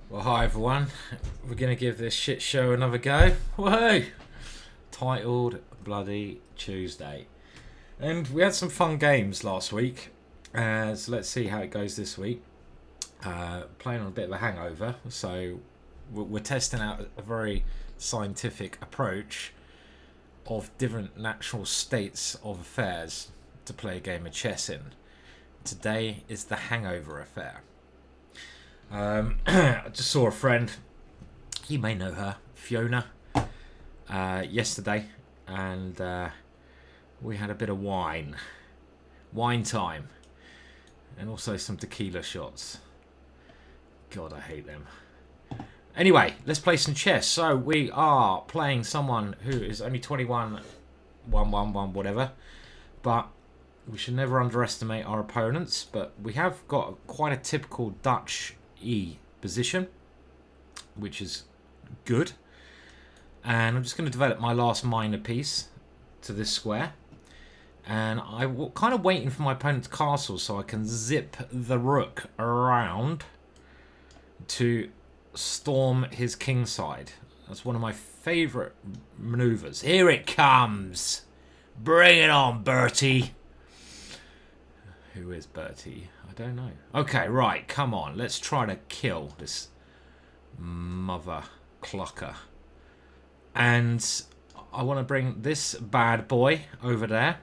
Well, hi everyone. We're going to give this shit show another go. Whoa! Titled Bloody Tuesday. And we had some fun games last week. So let's see how it goes this week. Playing on a bit of a hangover. So we're testing out a very scientific approach of different natural states of affairs to play a game of chess in. Today is the hangover affair. I just saw a friend, you may know her, Fiona, yesterday, and we had a bit of wine time, and also some tequila shots. God, I hate them. Anyway, let's play some chess. So we are playing someone who is only 21, 111, whatever, but we should never underestimate our opponents. But we have got quite a typical Dutch E position, which is good, and I'm just going to develop my last minor piece to this square, and I'm kind of waiting for my opponent's castle so I can zip the rook around to storm his king side. That's one of my favourite maneuvers. Here it comes, bring it on, Bertie. Who is Bertie? I don't know. Okay, right, come on. Let's try to kill this mother clucker. And I want to bring this bad boy over there.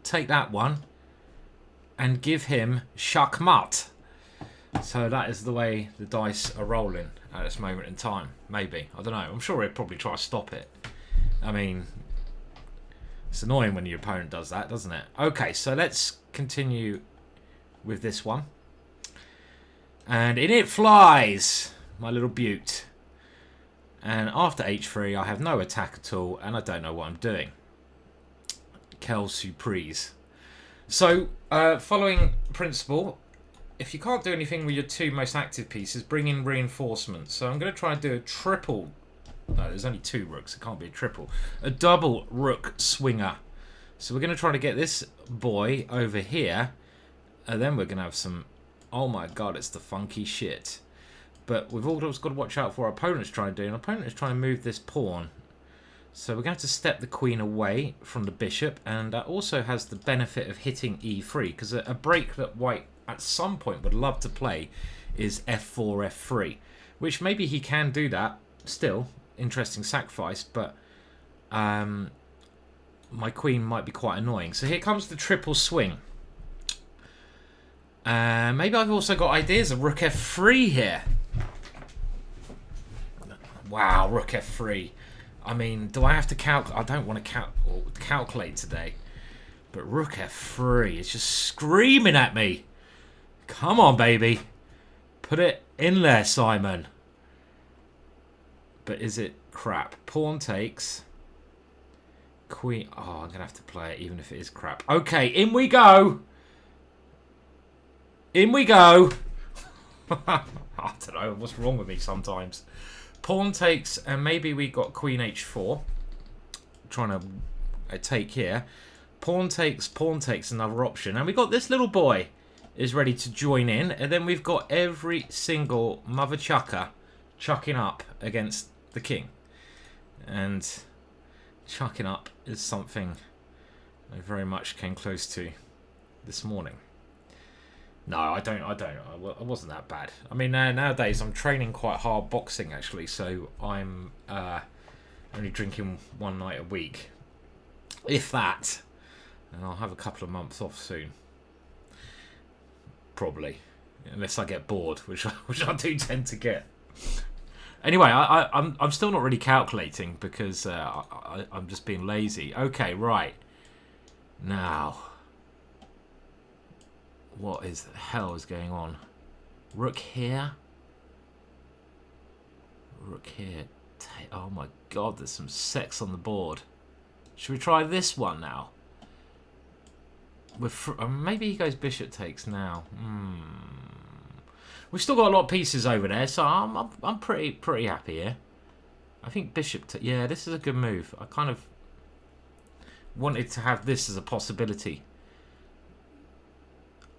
Take that one. And give him Shakmat. So that is the way the dice are rolling at this moment in time. Maybe. I don't know. I'm sure he'd probably try to stop it. I mean, it's annoying when your opponent does that, doesn't it? Okay, so let's continue with this one. And in it flies, my little beaut. And after h3, I have no attack at all, and I don't know what I'm doing. Quelle surprise. So, following principle, if you can't do anything with your two most active pieces, bring in reinforcements. So I'm going to try and do a triple. No, there's only two rooks. It can't be a triple. A double rook swinger. So we're going to try to get this boy over here. And then we're going to have some... Oh my god, it's the funky shit. But we've always got to watch out for what our opponent's trying to do. And our opponent is trying to move this pawn. So we're going to have to step the queen away from the bishop. And that also has the benefit of hitting e3. Because a break that white at some point would love to play is f4, f3. Which maybe he can do that still. Interesting sacrifice, but my queen might be quite annoying. So here comes the triple swing. Maybe I've also got ideas of rook f3 here. Wow, rook f3. I mean, do I have to calculate? I don't want to calculate today. But rook f3 is just screaming at me. Come on, baby. Put it in there, Simon. But is it crap? Pawn takes. Queen. Oh, I'm going to have to play it even if it is crap. Okay, in we go. In we go. I don't know what's wrong with me sometimes. Pawn takes, and maybe we got queen h4. Trying to take here. Pawn takes, another option. And we got this little boy is ready to join in. And then we've got every single mother chucker chucking up against the king. And chucking up is something I very much came close to this morning. No, I don't. I wasn't that bad. I mean, nowadays I'm training quite hard boxing actually, so I'm only drinking one night a week, if that, and I'll have a couple of months off soon, probably, unless I get bored, which I do tend to get. Anyway, I'm still not really calculating because I'm just being lazy. Okay, right now. What is the hell is going on? Rook here. Rook here. Oh my god, there's some sex on the board. Should we try this one now? Maybe he goes bishop takes now. We've still got a lot of pieces over there, so I'm pretty happy here. I think bishop. Yeah, this is a good move. I kind of wanted to have this as a possibility.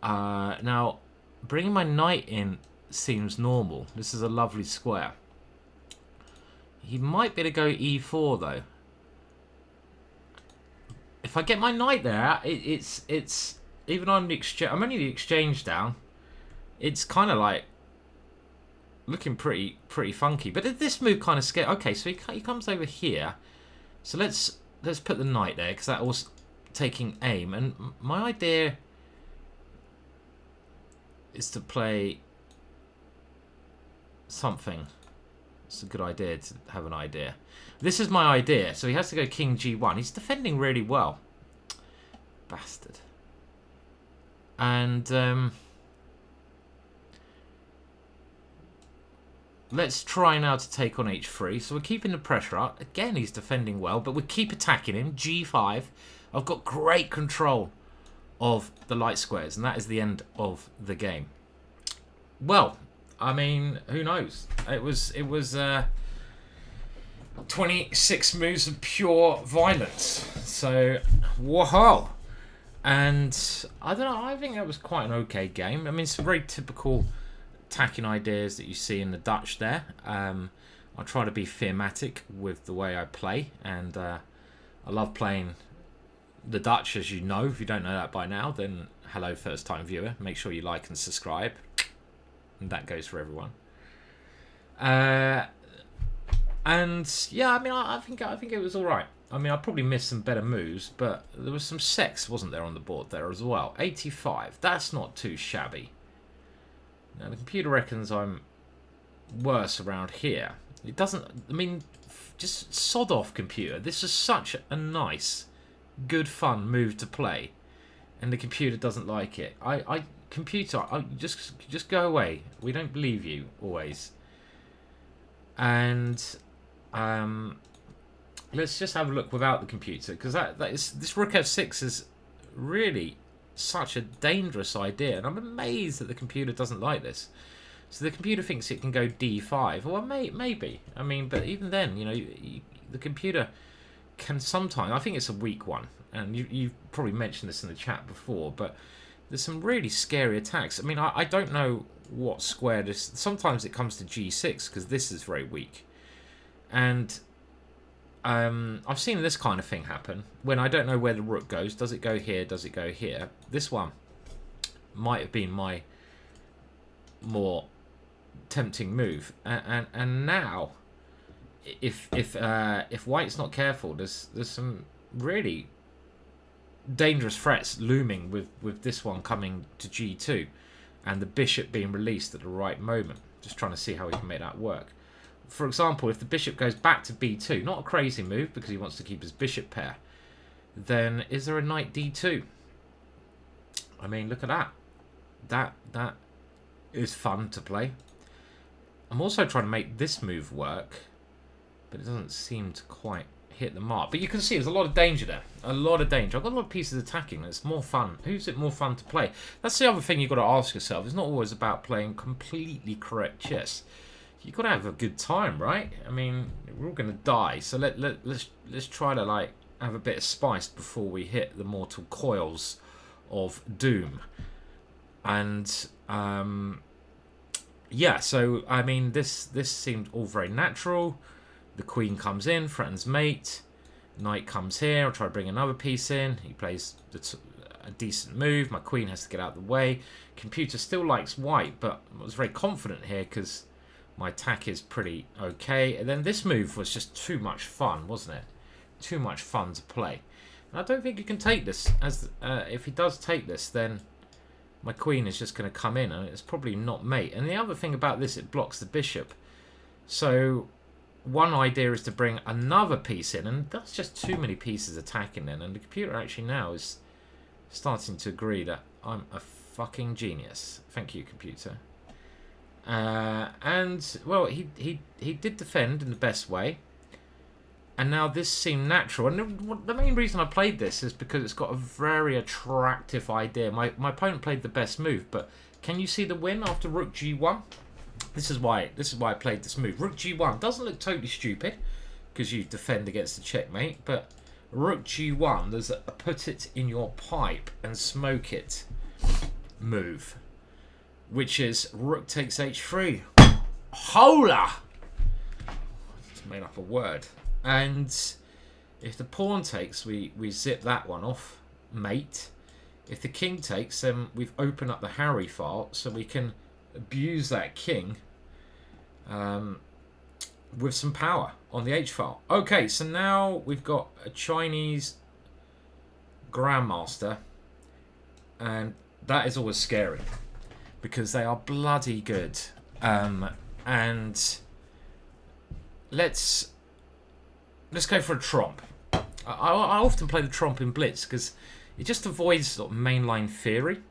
Now, bringing my knight in seems normal. This is a lovely square. He might be able to go e4 though. If I get my knight there, it's even on the exchange. I'm only the exchange down. It's kind of like looking pretty funky. But this move kind of scared. Okay, so he comes over here. So let's put the knight there because that was taking aim. And my idea is to play something. It's a good idea to have an idea. This is my idea. So he has to go king g1. He's defending really well. Bastard. And let's try now to take on h3. So we're keeping the pressure up. Again, he's defending well, but we keep attacking him. g5. I've got great control of the light squares, and that is the end of the game. Well, I mean, who knows? It was 26 moves of pure violence. So, whoa! And I don't know. I think that was quite an okay game. I mean, it's very typical attacking ideas that you see in the Dutch there. I try to be thematic with the way I play, and I love playing the Dutch, as you know. If you don't know that by now, then hello, first-time viewer. Make sure you like and subscribe. And that goes for everyone. And yeah, I mean, I think it was all right. I mean, I probably missed some better moves, but there was some sex, wasn't there, on the board there as well? 85. That's not too shabby. Now the computer reckons I'm worse around here. It doesn't. I mean, just sod off, computer. This is such a nice, good, fun move to play, and the computer doesn't like it. Computer, just go away. We don't believe you always. And let's just have a look without the computer, because this rook f6 is really such a dangerous idea, and I'm amazed that the computer doesn't like this. So the computer thinks it can go d5. Well, maybe. I mean, but even then, you know, the computer can sometimes. I think it's a weak one, and you've probably mentioned this in the chat before, but there's some really scary attacks. I mean, I don't know what square this... Sometimes it comes to g6, because this is very weak. And I've seen this kind of thing happen, when I don't know where the rook goes. Does it go here? Does it go here? This one might have been my more tempting move. And now, if white's not careful, there's some really dangerous threats looming with this one coming to g2 and the bishop being released at the right moment. Just trying to see how we can make that work. For example, if the bishop goes back to b2, not a crazy move because he wants to keep his bishop pair, then is there a knight d2? I mean, look at that. That is fun to play. I'm also trying to make this move work, but it doesn't seem to quite hit the mark. But you can see there's a lot of danger there. A lot of danger. I've got a lot of pieces attacking. It's more fun. Who's it more fun to play? That's the other thing you've got to ask yourself. It's not always about playing completely correct chess. You've got to have a good time, right? I mean, we're all going to die. So let's try to like have a bit of spice before we hit the mortal coils of doom. And yeah, so I mean, this seemed all very natural. The queen comes in, threatens mate. Knight comes here. I'll try to bring another piece in. He plays a decent move. My queen has to get out of the way. Computer still likes white, but I was very confident here because my attack is pretty okay. And then this move was just too much fun, wasn't it? Too much fun to play. And I don't think you can take this. As if he does take this, then my queen is just going to come in, and it's probably not mate. And the other thing about this, it blocks the bishop. So one idea is to bring another piece in, and that's just too many pieces attacking then. And the computer actually now is starting to agree that I'm a fucking genius. Thank you, computer. And well, he did defend in the best way, and now this seemed natural. And the main reason I played this is because it's got a very attractive idea. My opponent played the best move, but can you see the win after rook g1? This is why I played this move. Rook g1 doesn't look totally stupid because you defend against the checkmate, but rook g1, there's a put it in your pipe and smoke it move. which is rook takes h3. Hola! It's made up a word. And if the pawn takes, we zip that one off, mate. If the king takes, then we've opened up the Harry file, so we can abuse that king with some power on the H file. Okay, so now we've got a Chinese Grandmaster, and that is always scary because they are bloody good. And let's go for a tromp. I often play the tromp in Blitz because it just avoids sort of mainline theory.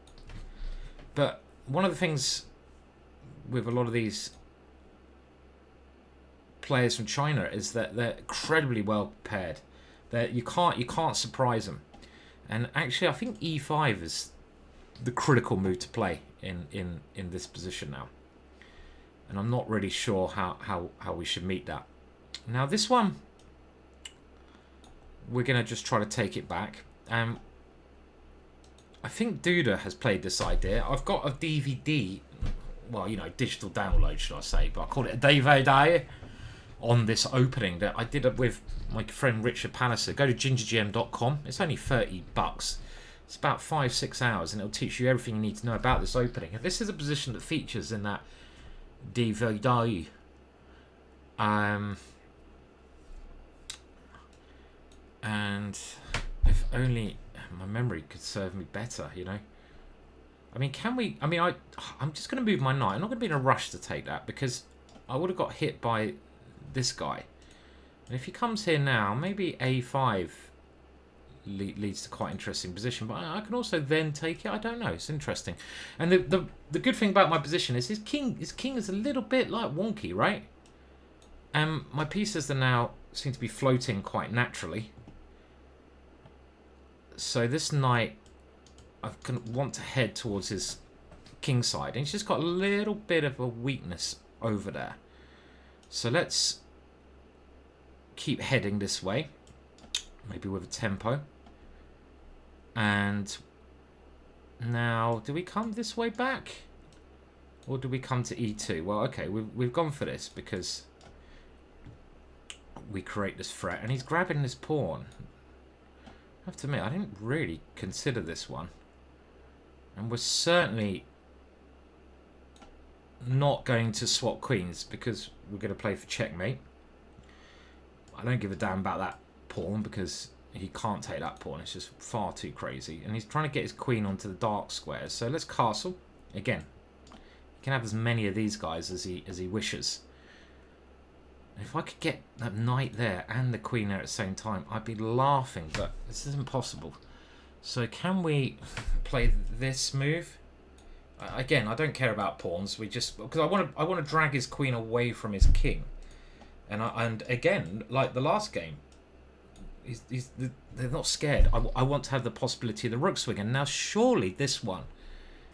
But one of the things with a lot of these players from China is that they're incredibly well prepared. That you can't surprise them. And actually, I think E5 is the critical move to play in this position now. And I'm not really sure how we should meet that. Now this one, we're going to just try to take it back. I think Duda has played this idea. I've got a DVD, well, you know, digital download, should I say, but I call it a DVD on this opening that I did with my friend Richard Palliser. Go to GingerGM.com. It's only $30. It's about 5-6 hours, and it'll teach you everything you need to know about this opening. And this is a position that features in that DVD. And if only my memory could serve me better, you know. I mean, can we? I mean, I'm just going to move my knight. I'm not going to be in a rush to take that because I would have got hit by this guy. And if he comes here now, maybe A5 leads to quite interesting position. But I can also then take it. I don't know. It's interesting. And the good thing about my position is his king is a little bit like wonky, right? And my pieces are now seem to be floating quite naturally. So this knight, I want to head towards his king side. And he's just got a little bit of a weakness over there. So let's keep heading this way. Maybe with a tempo. And now, do we come this way back? Or do we come to E2? Well, okay, we've gone for this because we create this threat. And he's grabbing this pawn. I have to admit, I didn't really consider this one. And we're certainly not going to swap queens because we're going to play for checkmate. I don't give a damn about that pawn because he can't take that pawn. It's just far too crazy. And he's trying to get his queen onto the dark squares. So let's castle. Again, he can have as many of these guys as he wishes. If I could get that knight there and the queen there at the same time, I'd be laughing, but this isn't possible. So can we play this move? Again, I don't care about pawns. We just because I want to drag his queen away from his king, and again, like the last game, they're not scared. I want to have the possibility of the rook swing, and now surely this one,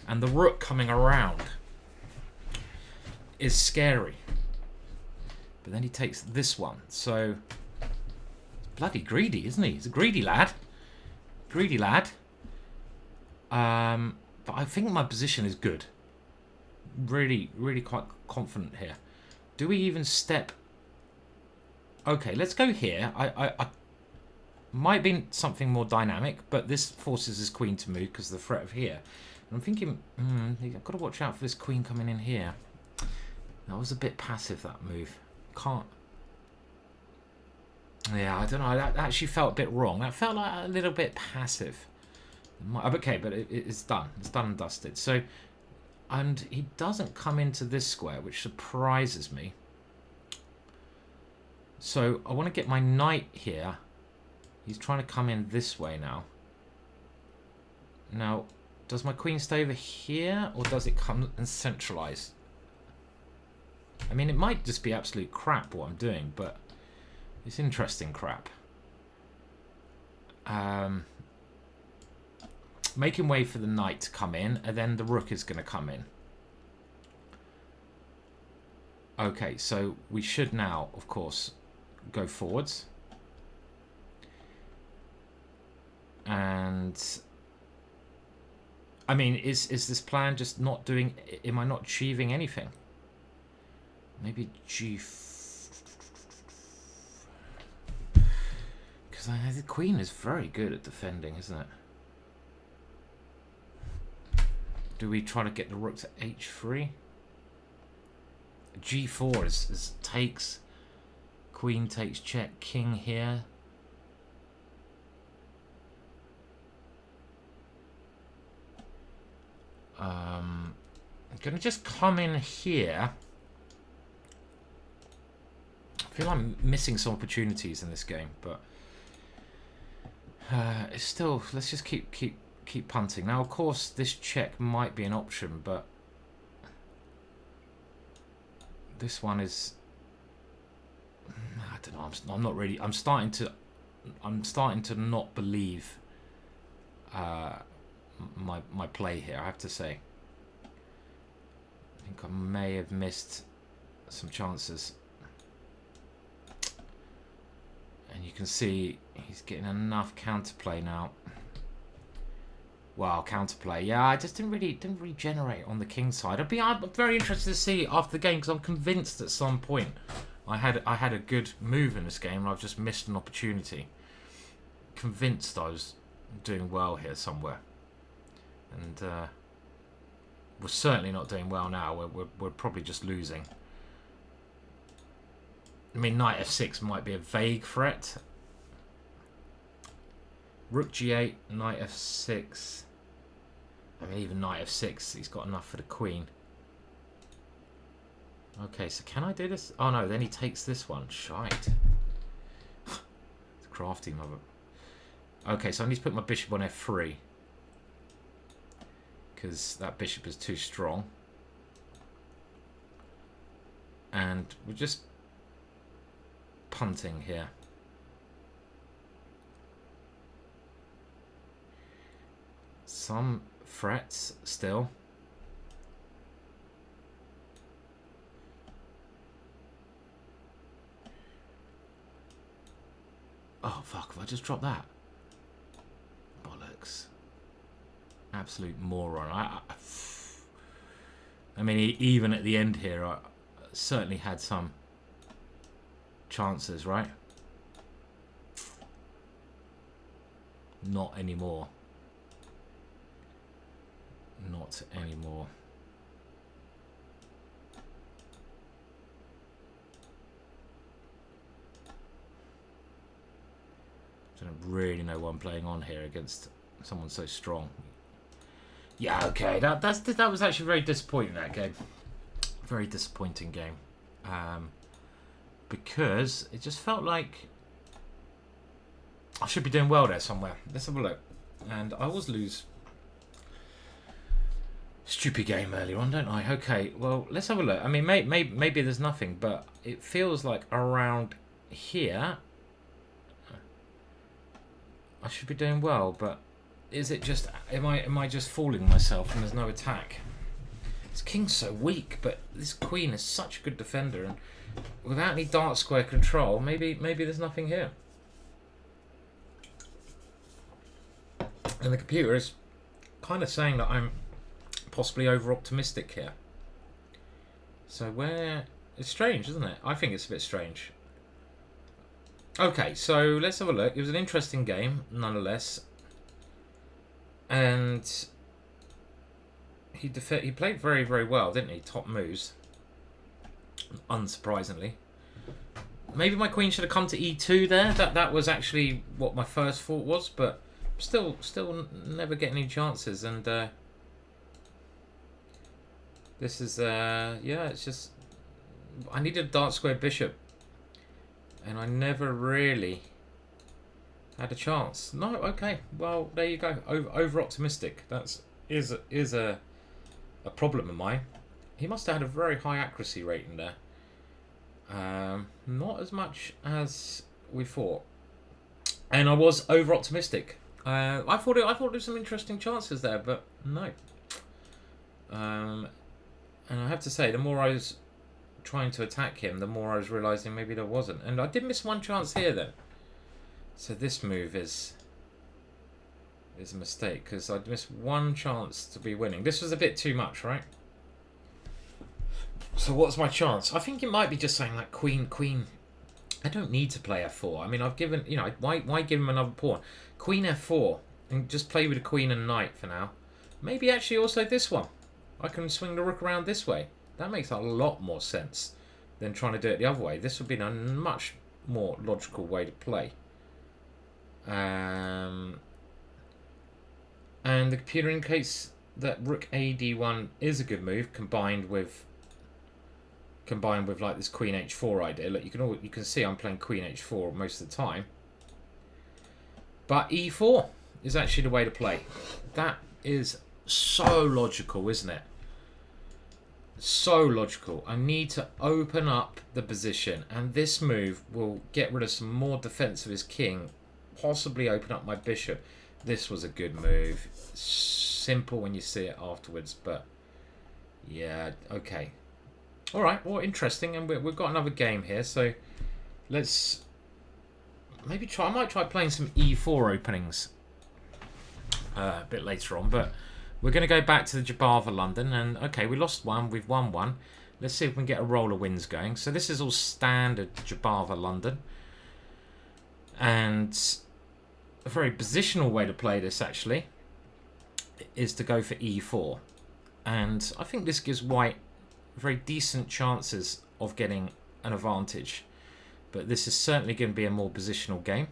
and the rook coming around, is scary. But then he takes this one, so he's bloody greedy, isn't he? He's a greedy lad. Greedy lad. But I think my position is good. Really, really quite confident here. Do we even step? Okay, let's go here. I might be something more dynamic, but this forces his queen to move because of the threat of here. And I'm thinking, I've got to watch out for this queen coming in here. That was a bit passive, that move. Can't. Yeah, I don't know. That actually felt a bit wrong. That felt like a little bit passive. Okay, but it's done. It's done and dusted. So, and he doesn't come into this square, which surprises me. So I want to get my knight here. He's trying to come in this way now. Now, does my queen stay over here, or does it come and centralize? I mean, it might just be absolute crap what I'm doing, but it's interesting crap. Making way for the knight to come in, and then the rook is going to come in. Okay, so we should now, of course, go forwards. And I mean, is this plan just not doing... Am I not achieving anything? Maybe G... Because the queen is very good at defending, isn't it? Do we try to get the rook to H3? G4 is takes... Queen takes check, king here. I'm going to just come in here. I feel I'm missing some opportunities in this game, but it's still... Let's just keep punting. Now, of course, this check might be an option, but this one is... I don't know. I'm not really... I'm starting to not believe my play here, I have to say. I think I may have missed some chances. And you can see he's getting enough counterplay now. Wow, counterplay. Yeah, I just didn't really generate on the king side. I'm very interested to see after the game, because I'm convinced at some point I had a good move in this game and I've just missed an opportunity. Convinced I was doing well here somewhere. And we're certainly not doing well now. We're probably just losing. I mean, knight f6 might be a vague threat. Rook g8, knight f6. I mean, even knight f6, he's got enough for the queen. Okay, so can I do this? Oh no, then he takes this one. Shite. It's crafty, mother. Okay, so I need to put my bishop on f3. Because that bishop is too strong. And we're just punting here. Some threats still. Oh fuck, have I just dropped that? Bollocks. Absolute moron. I mean, even at the end here, I certainly had some chances, right? Not anymore. Not anymore. I don't really know what I'm playing on here against someone so strong. Yeah, okay. That was actually very disappointing, that game. Very disappointing game. Because it just felt like I should be doing well there somewhere. Let's have a look. And I always lose. Stupid game earlier on, don't I? Okay, well, let's have a look. I mean, maybe there's nothing, but it feels like around here I should be doing well, but is it just... Am I just fooling myself and there's no attack? This king's so weak, but this queen is such a good defender, and without any dark square control, maybe there's nothing here. And the computer is kind of saying that I'm possibly over-optimistic here. So where... It's strange, isn't it? I think it's a bit strange. Okay, so let's have a look. It was an interesting game, nonetheless. And he played very, very well, didn't he? Top moves. Unsurprisingly. Maybe my queen should have come to e2 there. That was actually what my first thought was, but still never getting any chances. And this is yeah, it's just I needed a dark square bishop, and I never really had a chance. No, okay, well there you go. Over optimistic. That is a problem of mine. He must have had a very high accuracy rating there. Not as much as we thought, and I was over optimistic. I thought there was some interesting chances there, but no. And I have to say, the more I was trying to attack him, the more I was realising maybe there wasn't. And I did miss one chance here then. So this move is is a mistake, because I'd missed one chance to be winning. This was a bit too much, right? So what's my chance? I think it might be just saying like queen, queen. I don't need to play f4. I mean, I've given, you know, why give him another pawn? Queen f4 and just play with a queen and knight for now. Maybe actually also this one. I can swing the rook around this way. That makes a lot more sense than trying to do it the other way. This would be a much more logical way to play. And the computer indicates that rook a d1 is a good move, combined with like this queen h4 idea. Look, you can see I'm playing queen h4 most of the time. But e4 is actually the way to play. That is so logical, isn't it? So logical. I need to open up the position, and this move will get rid of some more defense of his king, possibly open up my bishop. This was a good move. Simple when you see it afterwards, but yeah, okay. All right, well, interesting, and we've got another game here, so let's maybe try. I might try playing some e4 openings a bit later on, but we're going to go back to the Jabava London, and okay, we lost one, we've won one. Let's see if we can get a roll of wins going. So this is all standard Jabava London, and a very positional way to play this actually is to go for e4, and I think this gives white very decent chances of getting an advantage, but this is certainly going to be a more positional game.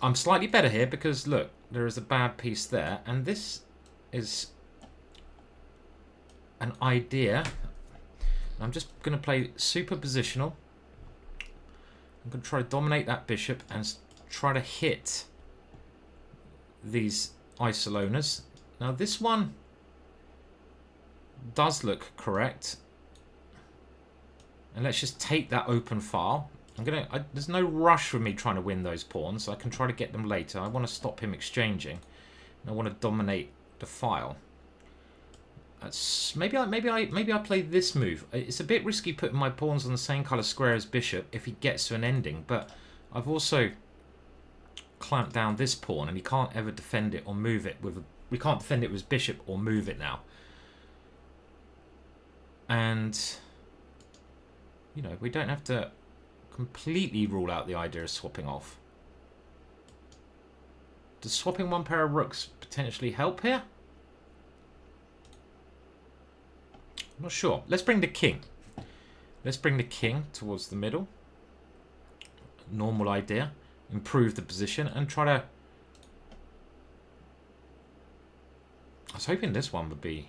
I'm slightly better here because look, there is a bad piece there, and this is an idea. I'm just going to play super positional. I'm going to try to dominate that bishop and try to hit these isolovers. Now this one does look correct, and let's just take that open file. There's no rush for me trying to win those pawns. I can try to get them later. I want to stop him exchanging, and I want to dominate the file. Maybe I play this move. It's a bit risky putting my pawns on the same color square as bishop if he gets to an ending, but I've also clamped down this pawn, and he can't ever defend it or move it with. We can't defend it with his bishop or move it now. And you know, we don't have to completely rule out the idea of swapping off. Does swapping one pair of rooks potentially help here? I'm not sure. Let's bring the king. Let's bring the king towards the middle. Normal idea. Improve the position and try to... I was hoping this one would be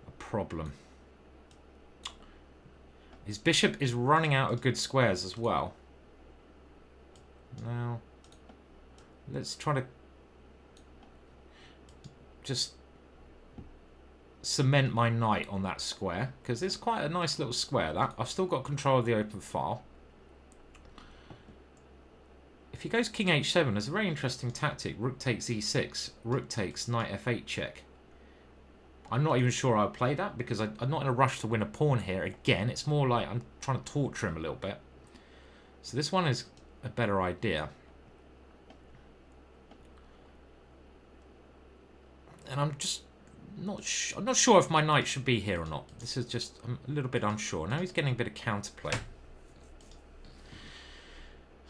a problem. His bishop is running out of good squares as well. Now, let's try to just cement my knight on that square, because it's quite a nice little square, that. I've still got control of the open file. If he goes king h7, there's a very interesting tactic. Rook takes e6, rook takes knight f8 check. I'm not even sure I'll play that because I'm not in a rush to win a pawn here. Again, it's more like I'm trying to torture him a little bit. So this one is a better idea. And I'm just I'm not sure if my knight should be here or not. This is just, I'm a little bit unsure. Now he's getting a bit of counterplay.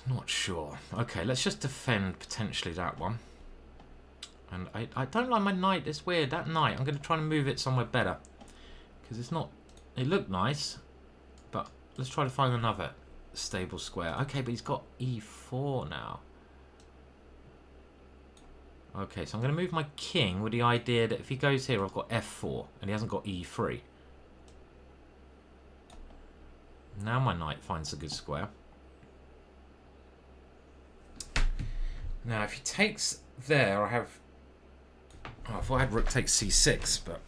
Not sure. Okay, let's just defend potentially that one. And I don't like my knight. It's weird. That knight, I'm going to try and move it somewhere better. Because it's not... It looked nice. But let's try to find another stable square. Okay, but he's got e4 now. Okay, so I'm going to move my king with the idea that if he goes here, I've got f4. And he hasn't got e3. Now my knight finds a good square. Now, if he takes there, I have... Oh, I thought I had rook takes c6, but...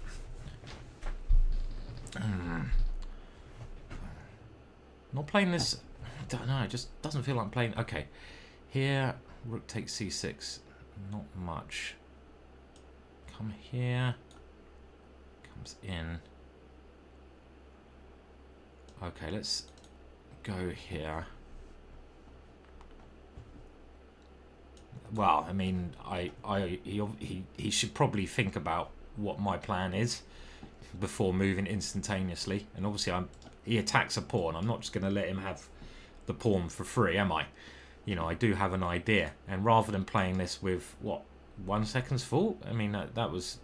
Not playing this... I don't know, it just doesn't feel like I'm playing... Okay, here, rook takes c6. Not much. Come here. Comes in. Okay, let's go here. well, I mean, he should probably think about what my plan is before moving instantaneously. And obviously, he attacks a pawn. I'm not just going to let him have the pawn for free, am I? You know, I do have an idea. And rather than playing this with, what, 1 second's fault? I mean, that was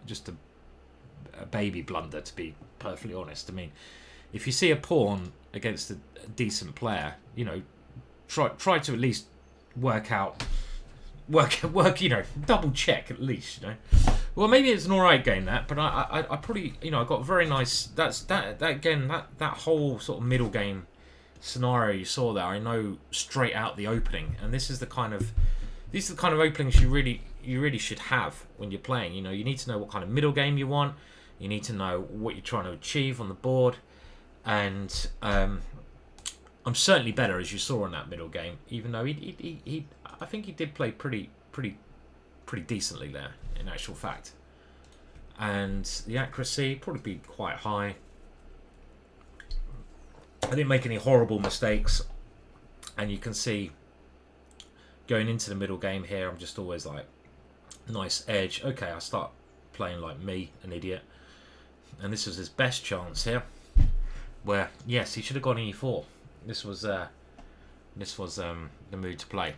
just a baby blunder, to be perfectly honest. I mean, if you see a pawn against a decent player, you know, try to at least work, you know, double check at least, you know. Well, maybe it's an alright game, that, but I probably, you know, I got very nice. That again, that whole sort of middle game scenario you saw there, I know straight out the opening, and these are the kind of openings you really should have when you're playing. You know, you need to know what kind of middle game you want. You need to know what you're trying to achieve on the board, and I'm certainly better, as you saw in that middle game. Even though I think he did play pretty decently there, in actual fact. And the accuracy probably be quite high. I didn't make any horrible mistakes, and you can see going into the middle game here, I'm just always like, nice edge. Okay, I start playing like me, an idiot. And this was his best chance here, where yes, he should have gone e4. This was the move to play,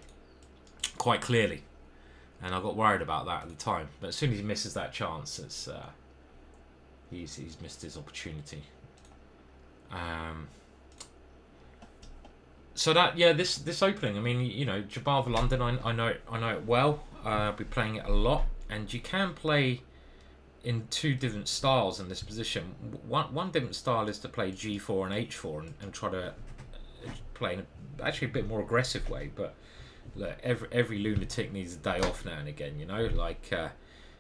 quite clearly, and I got worried about that at the time. But as soon as he misses that chance, it's he's missed his opportunity. So that, yeah, this opening, I mean, you know, Jabbar of London, I know it well. I'll be playing it a lot, and you can play in two different styles in this position. One different style is to play g4 and h4 and try to play in actually a bit more aggressive way. But look, every lunatic needs a day off now and again, you know, like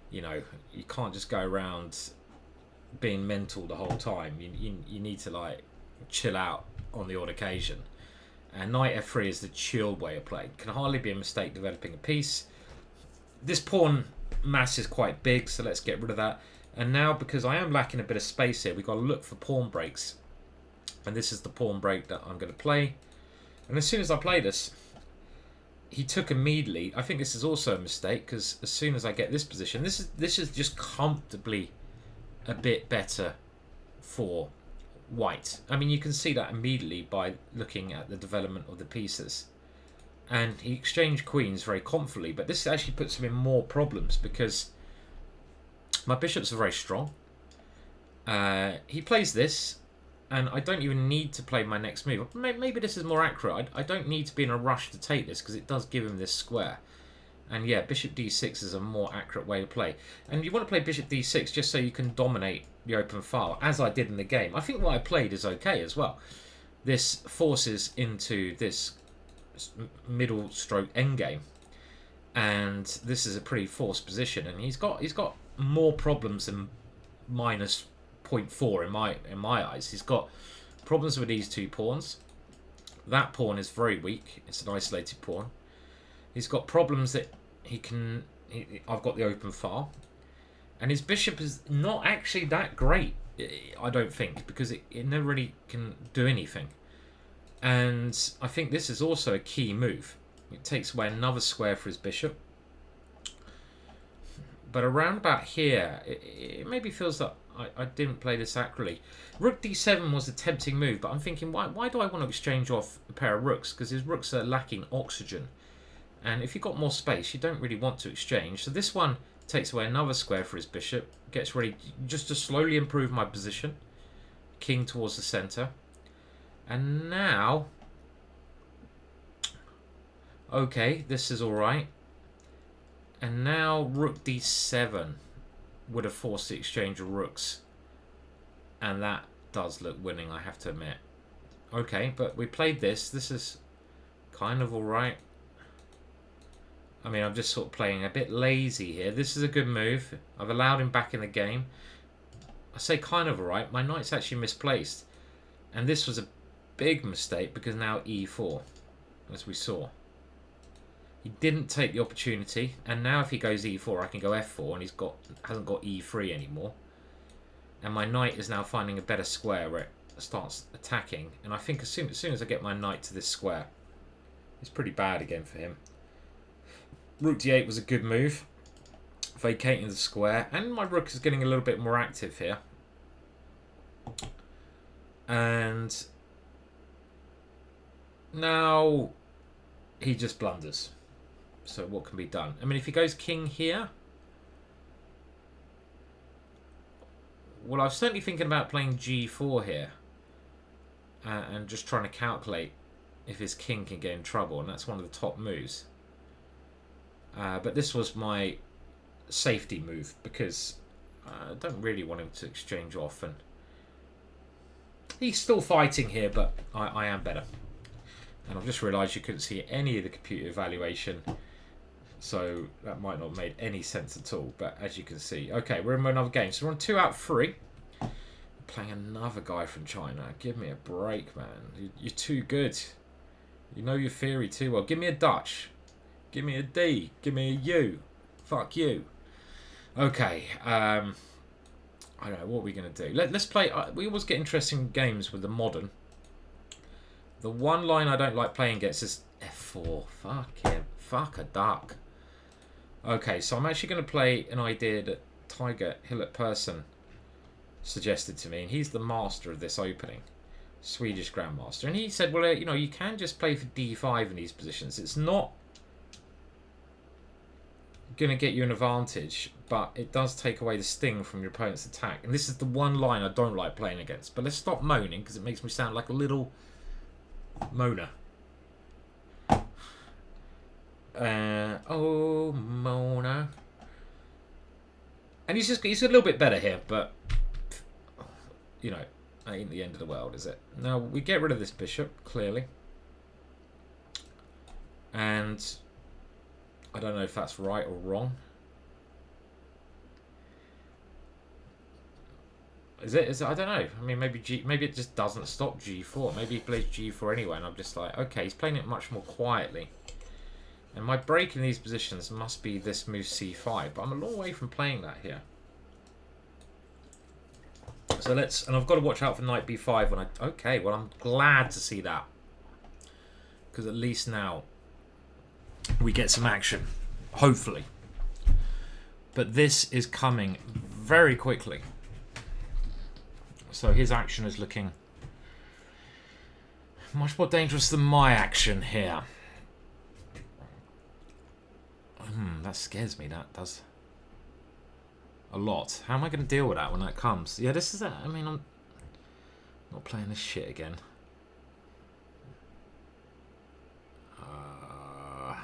you know, you can't just go around being mental the whole time. You need to like chill out on the odd occasion. And knight f3 is the chilled way of playing. Can hardly be a mistake developing a piece. This pawn mass is quite big, so let's get rid of that. And now, because I am lacking a bit of space here, we've got to look for pawn breaks. And this is the pawn break that I'm going to play. And as soon as I play this, he took immediately. I think this is also a mistake, because as soon as I get this position, this is just comfortably a bit better for white. I mean, you can see that immediately by looking at the development of the pieces. And he exchanged queens very confidently, but this actually puts him in more problems because my bishops are very strong. He plays this, and I don't even need to play my next move. Maybe this is more accurate. I don't need to be in a rush to take this because it does give him this square. And yeah, bishop d6 is a more accurate way to play. And you want to play bishop d6 just so you can dominate the open file, as I did in the game. I think what I played is okay as well. This forces into this middle stroke endgame, and this is a pretty forced position. And he's got more problems than minus 0.4 in my eyes. He's got problems with these two pawns. That pawn is very weak. It's an isolated pawn. He's got problems that I've got the open file. And his bishop is not actually that great, I don't think, because it never really can do anything. And I think this is also a key move. It takes away another square for his bishop. But around about here, it maybe feels that I didn't play this accurately. Rook d7 was a tempting move, but I'm thinking, why do I want to exchange off a pair of rooks? Because his rooks are lacking oxygen. And if you've got more space, you don't really want to exchange. So this one takes away another square for his bishop. Gets ready just to slowly improve my position. King towards the centre. And now, okay, this is alright. And now rook d7 would have forced the exchange of rooks. And that does look winning, I have to admit. Okay, but we played this. This is kind of alright. I mean, I'm just sort of playing a bit lazy here. This is a good move. I've allowed him back in the game. I say kind of alright. My knight's actually misplaced. And this was a big mistake because now e4, as we saw. He didn't take the opportunity. And now if he goes e4, I can go f4. And hasn't got e3 anymore. And my knight is now finding a better square where it starts attacking. And I think as soon as I get my knight to this square, it's pretty bad again for him. Rook d8 was a good move. Vacating the square. And my rook is getting a little bit more active here. And now he just blunders. So what can be done? I mean, if he goes king here... Well, I was certainly thinking about playing g4 here. And just trying to calculate if his king can get in trouble. And that's one of the top moves. But this was my safety move. Because I don't really want him to exchange off. And he's still fighting here, but I am better. And I've just realised you couldn't see any of the computer evaluation. So that might not have made any sense at all. But as you can see. Okay, we're in another game. So we're on 2 out of 3. Playing another guy from China. Give me a break, man. You're too good. You know your theory too well. Give me a Dutch. Give me a D. Give me a U. Fuck you. Okay. I don't know. What are we going to do? Let's play. We always get interesting games with the modern. The one line I don't like playing against is F4. Fuck him. Fuck a duck. Okay, so I'm actually going to play an idea that Tiger Hillett Person suggested to me, and he's the master of this opening, Swedish Grandmaster, and he said, well, you know, you can just play for d5 in these positions. It's not going to get you an advantage, but it does take away the sting from your opponent's attack, and this is the one line I don't like playing against. But let's stop moaning, because it makes me sound like a little moaner. Oh, Mona. And he's a little bit better here, but you know, ain't the end of the world, is it? Now we get rid of this bishop, clearly. And I don't know if that's right or wrong. Is it? I don't know. I mean, maybe it just doesn't stop g4. Maybe he plays g4 anyway, and I'm just like, okay, he's playing it much more quietly. And my break in these positions must be this move c5, but I'm a long way from playing that here. So and I've got to watch out for knight b5 when okay, well, I'm glad to see that. Because at least now we get some action, hopefully. But this is coming very quickly. So his action is looking much more dangerous than my action here. That scares me, that does. A lot. How am I going to deal with that when that comes? Yeah, this is it. I mean, I'm not playing this shit again. Yeah.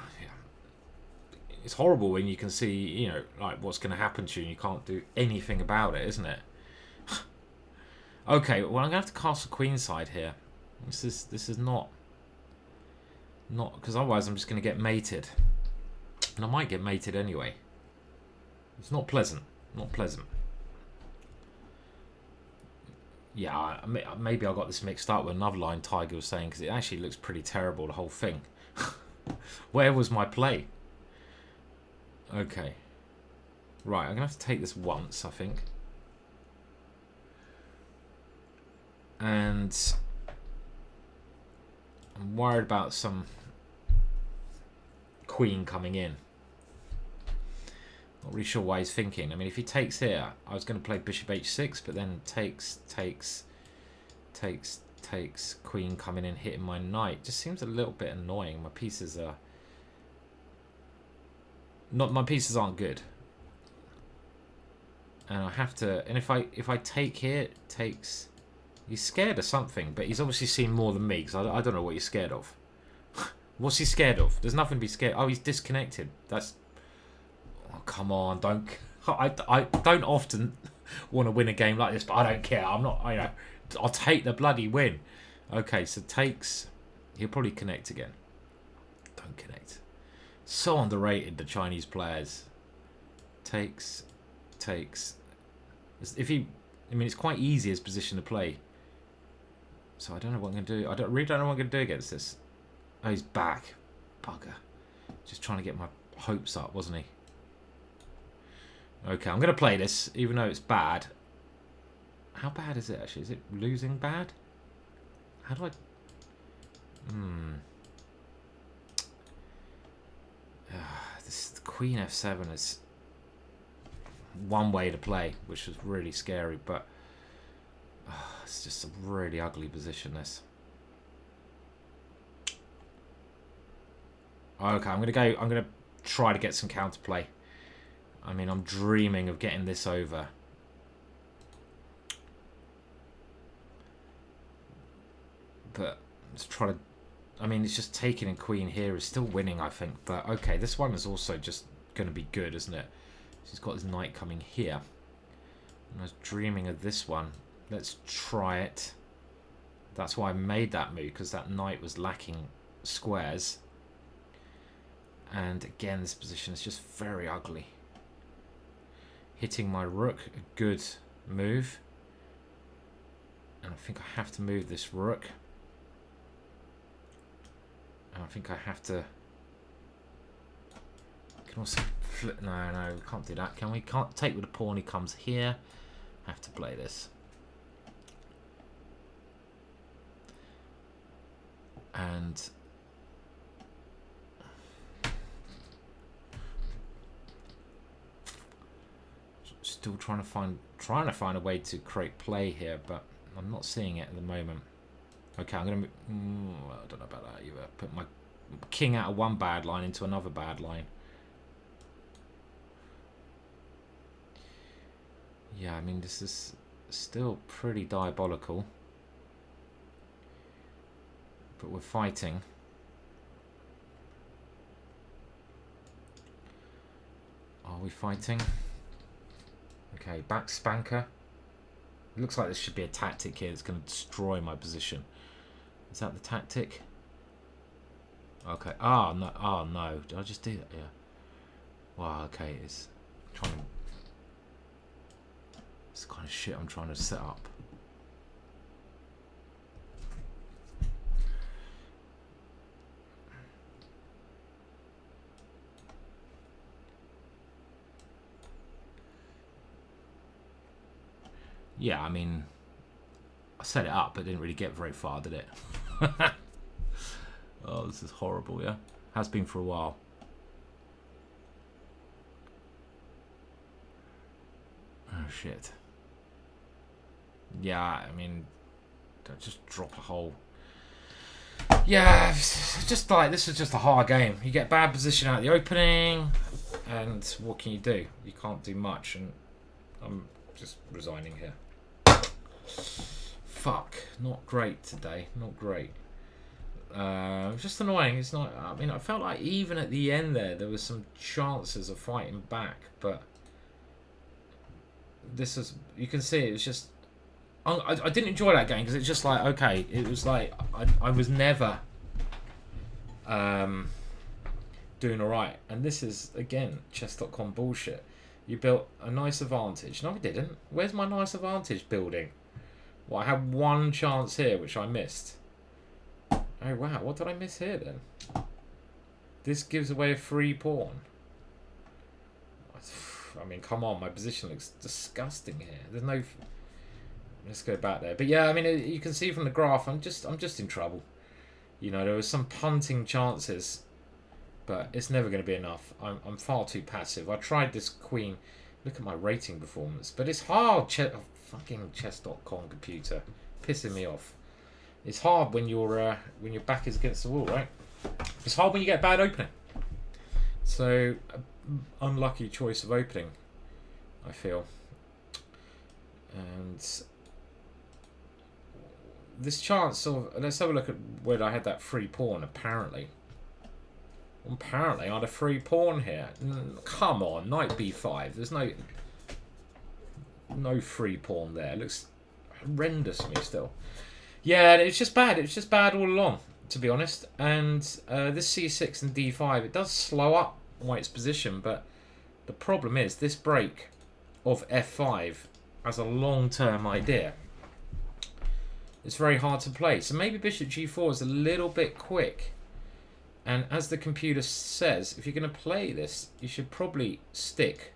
It's horrible when you can see, you know, like what's going to happen to you and you can't do anything about it, isn't it? Okay, well, I'm going to have to castle queenside here. This is not because otherwise I'm just going to get mated. And I might get mated anyway. It's not pleasant. Not pleasant. Yeah, maybe I got this mixed up with another line Tiger was saying, because it actually looks pretty terrible, the whole thing. Where was my play? Okay. Right, I'm going to have to take this once, I think. And I'm worried about some queen coming in. Not really sure why he's thinking. I mean, if he takes here, I was going to play bishop h6, but then takes, queen coming in, hitting my knight. Just seems a little bit annoying. My pieces are my pieces aren't good. And I have to, and if I take here, it takes. He's scared of something, but he's obviously seen more than me, because I don't know what he's scared of. What's he scared of? There's nothing to be scared. Oh, he's disconnected. That's. Oh, come on, don't. I don't often want to win a game like this, but I don't care. I'm not. You know, I'll take the bloody win. Okay, so takes. He'll probably connect again. Don't connect. So underrated, the Chinese players. Takes. If he, I mean, it's quite easy his position to play. So I don't know what I'm going to do. I really don't know what I'm going to do against this. Oh, he's back. Bugger. Just trying to get my hopes up, wasn't he? Okay, I'm going to play this, even though it's bad. How bad is it, actually? Is it losing bad? How do I... This this queen f7 is one way to play, which is really scary, but it's just a really ugly position, this. Okay, I'm gonna try to get some counterplay. I mean, I'm dreaming of getting this over. But let's try to... I mean, it's just taking in queen here is still winning, I think. But okay, this one is also just going to be good, isn't it? He's got his knight coming here. And I was dreaming of this one. Let's try it. That's why I made that move, because that knight was lacking squares. And again, this position is just very ugly. Hitting my rook, a good move. And I think I have to move this rook. And I think I have to... Can also flip... No, we can't do that. Can we? Can't take with the pawn. He comes here. I have to play this. And... Still trying to find a way to create play here, but I'm not seeing it at the moment. Okay, I'm gonna... I don't know about that either. Put my king out of one bad line into another bad line. Yeah, I mean, this is still pretty diabolical. But we're fighting. Are we fighting? Okay, back spanker. It looks like this should be a tactic here that's going to destroy my position. Is that the tactic? Okay. Oh, no. Oh, no. Did I just do that? Yeah. Wow, okay. It's trying to... It's the kind of shit I'm trying to set up. Yeah, I mean, I set it up, but didn't really get very far, did it? Oh, this is horrible, yeah? Has been for a while. Oh, shit. Yeah, I mean, don't just drop a hole. Yeah, just like, this is just a hard game. You get bad position out of the opening, and what can you do? You can't do much, and I'm just resigning here. Fuck, not great today, not great. Just annoying. It's not... I mean, I felt like even at the end there was some chances of fighting back, but this is... You can see it was just... I didn't enjoy that game because it's just like, okay, it was like I was never doing alright. And this is, again, chess.com bullshit. You built a nice advantage. No, I didn't. Where's my nice advantage building? Well, I had one chance here, which I missed. Oh, wow. What did I miss here, then? This gives away a free pawn. I mean, come on. My position looks disgusting here. There's no... Let's go back there. But, yeah, I mean, you can see from the graph, I'm just in trouble. You know, there was some punting chances, but it's never going to be enough. I'm far too passive. I tried this queen. Look at my rating performance. But it's hard. Fucking chess.com computer. Pissing me off. It's hard when your back is against the wall, right? It's hard when you get a bad opening. So, unlucky choice of opening, I feel. And this chance of... Let's have a look at where I had that free pawn, apparently. Apparently, I had a free pawn here. Come on, knight b5. There's no free pawn there. It looks horrendous to me still. Yeah, it's just bad. It's just bad all along, to be honest. And this c6 and d5, it does slow up white's position, but the problem is this break of f5 as a long-term idea. It's very hard to play. So maybe bishop g4 is a little bit quick. And as the computer says, if you're going to play this, you should probably stick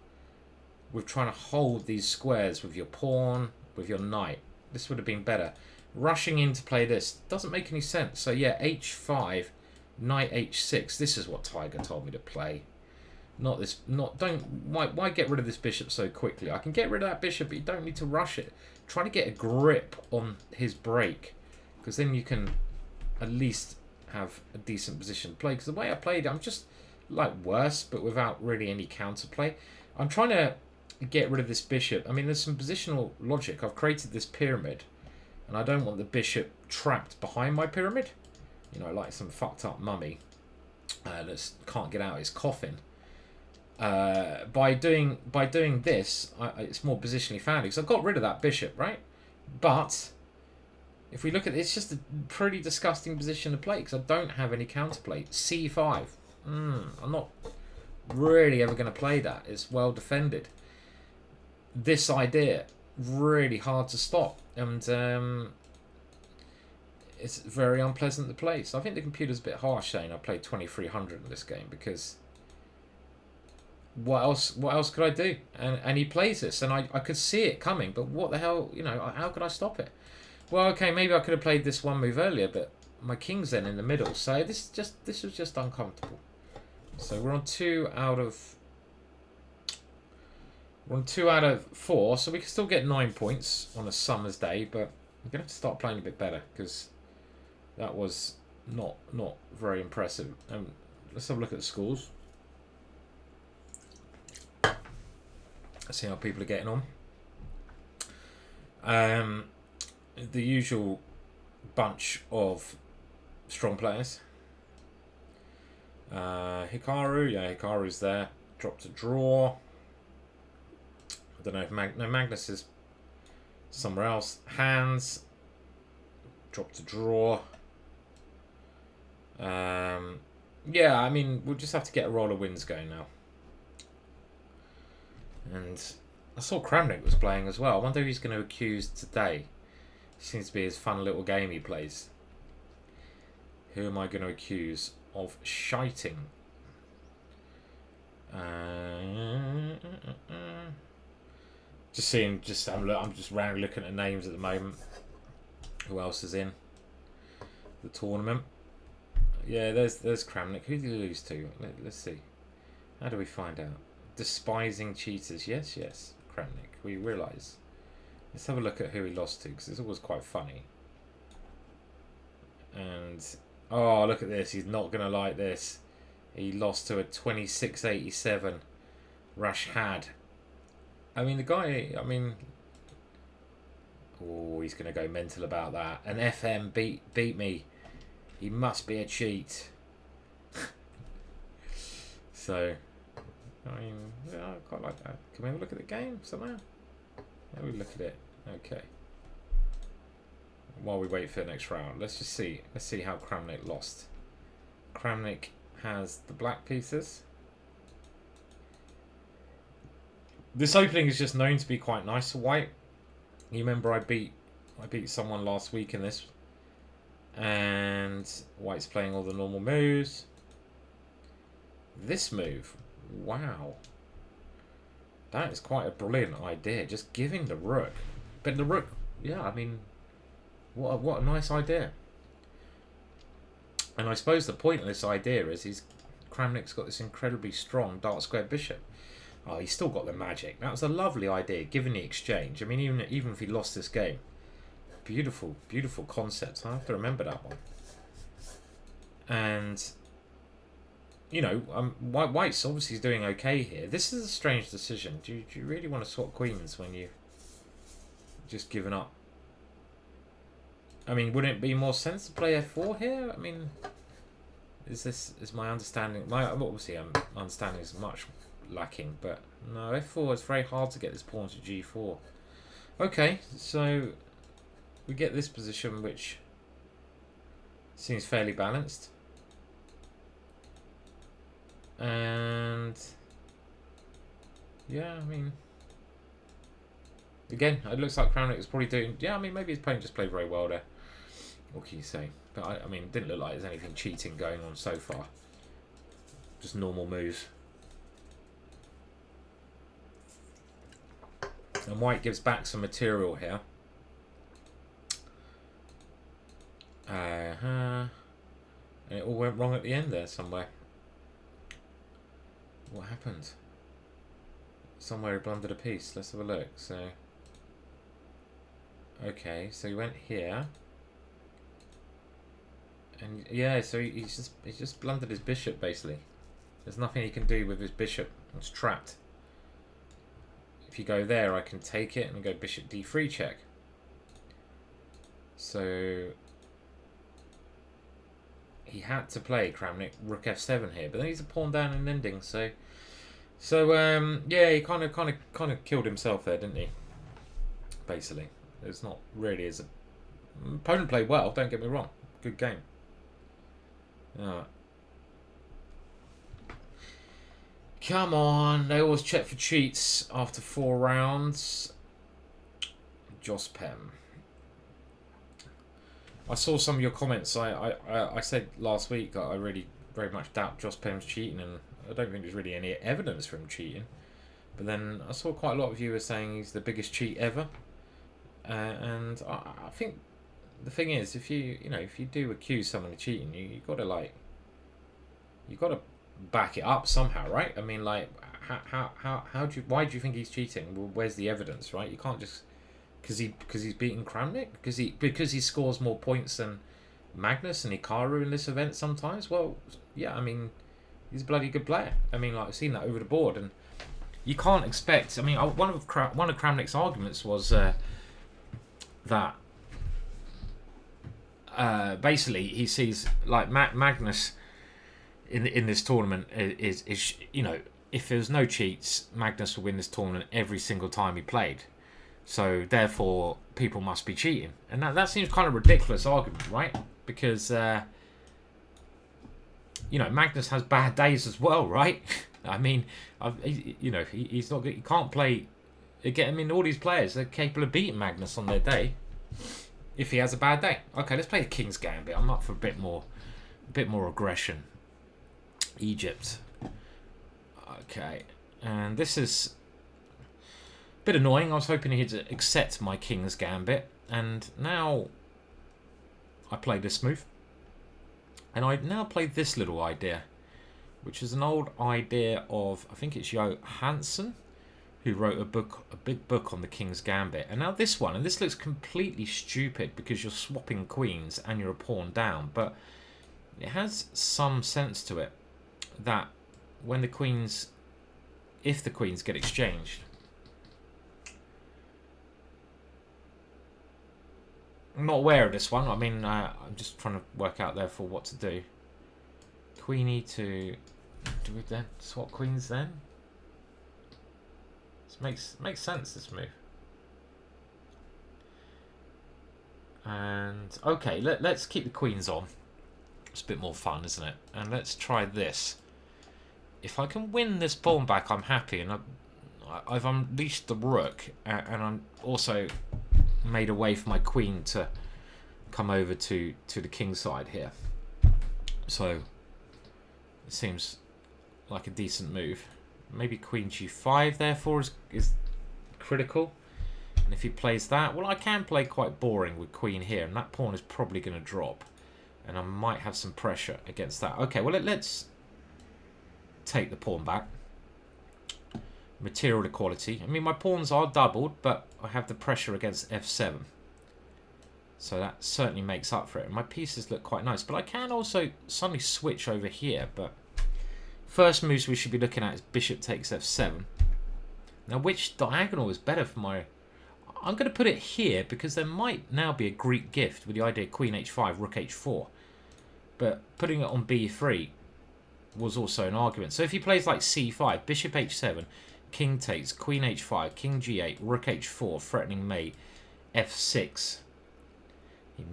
with trying to hold these squares with your pawn, with your knight. This would have been better. Rushing in to play this doesn't make any sense. So yeah, h5, knight h6. This is what Tiger told me to play. Not this. Not don't. Why get rid of this bishop so quickly? I can get rid of that bishop, but you don't need to rush it. Try to get a grip on his break, because then you can at least have a decent position to play. Because the way I played, I'm just like worse, but without really any counterplay. I'm trying to get rid of this bishop. I mean, there's some positional logic. I've created this pyramid, and I don't want the bishop trapped behind my pyramid. You know, like some fucked up mummy that can't get out of his coffin. By doing this, it's more positionally founded because I've got rid of that bishop, right? But if we look at it, it's just a pretty disgusting position to play because I don't have any counterplay. C5. I'm not really ever going to play that. It's well defended. This idea, really hard to stop. And it's very unpleasant to play. So I think the computer's a bit harsh saying I played 2300 in this game because what else could I do? And he plays this and I could see it coming, but what the hell, you know, how could I stop it? Well, okay, maybe I could have played this one move earlier, but my king's then in the middle, so this was just uncomfortable. So we're on 2 out of 4, so we can still get 9 points on a summer's day, but we're gonna have to start playing a bit better because that was not very impressive. Let's have a look at the scores. Let's see how people are getting on. The usual bunch of strong players. Hikaru, yeah, Hikaru's there. Dropped a draw. I don't know if Magnus is somewhere else. Hands dropped a draw. Yeah, I mean, we'll just have to get a roll of wins going now. And I saw Kramnik was playing as well. I wonder who he's going to accuse today. Seems to be his fun little game he plays. Who am I going to accuse of shiting? Just seeing, I'm just randomly looking at names at the moment. Who else is in the tournament? Yeah, there's Kramnik. Who did he lose to? Let's see. How do we find out? Despising cheaters. Yes, Kramnik. We realise. Let's have a look at who he lost to, because it's always quite funny. And, oh, look at this. He's not going to like this. He lost to a 2687 Rashad. I mean, the guy, oh, he's going to go mental about that. An FM beat me. He must be a cheat. So, I mean, yeah, I quite like that. Can we have a look at the game somehow? How do we look at it? Okay. While we wait for the next round, let's just see. Let's see how Kramnik lost. Kramnik has the black pieces. This opening is just known to be quite nice for white. You remember I beat someone last week in this, and white's playing all the normal moves. This move, wow. That is quite a brilliant idea. Just giving the rook. But the rook, yeah, I mean, what a nice idea. And I suppose the point of this idea is Kramnik's got this incredibly strong dark square bishop. Oh, he's still got the magic. That was a lovely idea, given the exchange. I mean, even if he lost this game. Beautiful, beautiful concept. I have to remember that one. And you know, white's obviously doing okay here. This is a strange decision. Do you really want to swap queens when you just given up? I mean, wouldn't it be more sense to play f4 here? I mean, is my understanding? Obviously, my understanding is much lacking, but no, f4 is very hard to get this pawn to g4. Okay, so we get this position, which seems fairly balanced. And yeah, I mean, again, it looks like Kramnik is probably doing. Yeah, I mean, maybe his opponent just played very well there. What can you say? But I mean, it didn't look like there's anything cheating going on so far. Just normal moves. And white gives back some material here. And it all went wrong at the end there somewhere. What happened? Somewhere he blundered a piece. Let's have a look. So, okay, so he went here, and yeah, so he's just blundered his bishop basically. There's nothing he can do with his bishop. It's trapped. If you go there, I can take it and go bishop d3 check. So he had to play Kramnik rook f7 here, but then he's a pawn down and ending. So yeah, he kind of killed himself there, didn't he? Basically, it's not really as opponent played well. Don't get me wrong, good game. Come on, they always check for cheats after 4 rounds. Jospem. I saw some of your comments. I said last week that I really very much doubt Jospem's cheating, and I don't think there's really any evidence for him cheating. But then I saw quite a lot of you were saying he's the biggest cheat ever, and I think the thing is, if you do accuse someone of cheating, you gotta back it up somehow, right? I mean, like, why do you think he's cheating? Well, where's the evidence, right? You can't just because he's beaten Kramnik, because he scores more points than Magnus and Hikaru in this event sometimes. Well, yeah, I mean, he's a bloody good player. I mean, like, I've seen that over the board, and you can't expect. I mean, one of Kramnik's arguments was that basically he sees like Magnus in this tournament is if there was no cheats, Magnus would win this tournament every single time he played. So therefore, people must be cheating, and that seems kind of ridiculous argument, right? Because Magnus has bad days as well, right? I mean, he's not good. He can't play. Again, I mean, all these players are capable of beating Magnus on their day if he has a bad day. Okay, let's play the King's Gambit. I'm up for a bit more aggression. Egypt. Okay, and this is bit annoying. I was hoping he'd accept my King's Gambit, and now I play this move, and I now play this little idea, which is an old idea of, I think it's Jo Hansen, who wrote a big book on the King's Gambit. And now this one, and this looks completely stupid because you're swapping queens and you're a pawn down, but it has some sense to it that when the queens, if the queens get exchanged, I'm not aware of this one. I mean, I'm just trying to work out therefore what to do. Queenie to... Do we then swap queens then? This makes sense, this move. And, okay, let's keep the queens on. It's a bit more fun, isn't it? And let's try this. If I can win this pawn back, I'm happy. And I've unleashed the rook. And I'm also made a way for my queen to come over to the king side here. So it seems like a decent move. Maybe queen g5 therefore is critical. And if he plays that, well, I can play quite boring with queen here, and that pawn is probably going to drop, and I might have some pressure against that. Okay, well, let's take the pawn back. Material equality. I mean, my pawns are doubled, but I have the pressure against f7. So that certainly makes up for it. My pieces look quite nice, but I can also suddenly switch over here. But first moves we should be looking at is bishop takes f7. Now, which diagonal is better for my... I'm going to put it here because there might now be a Greek gift with the idea queen h5, rook h4. But putting it on b3 was also an argument. So if he plays like c5, bishop h7, king takes, queen h5, king g8, rook h4, threatening mate, f6. He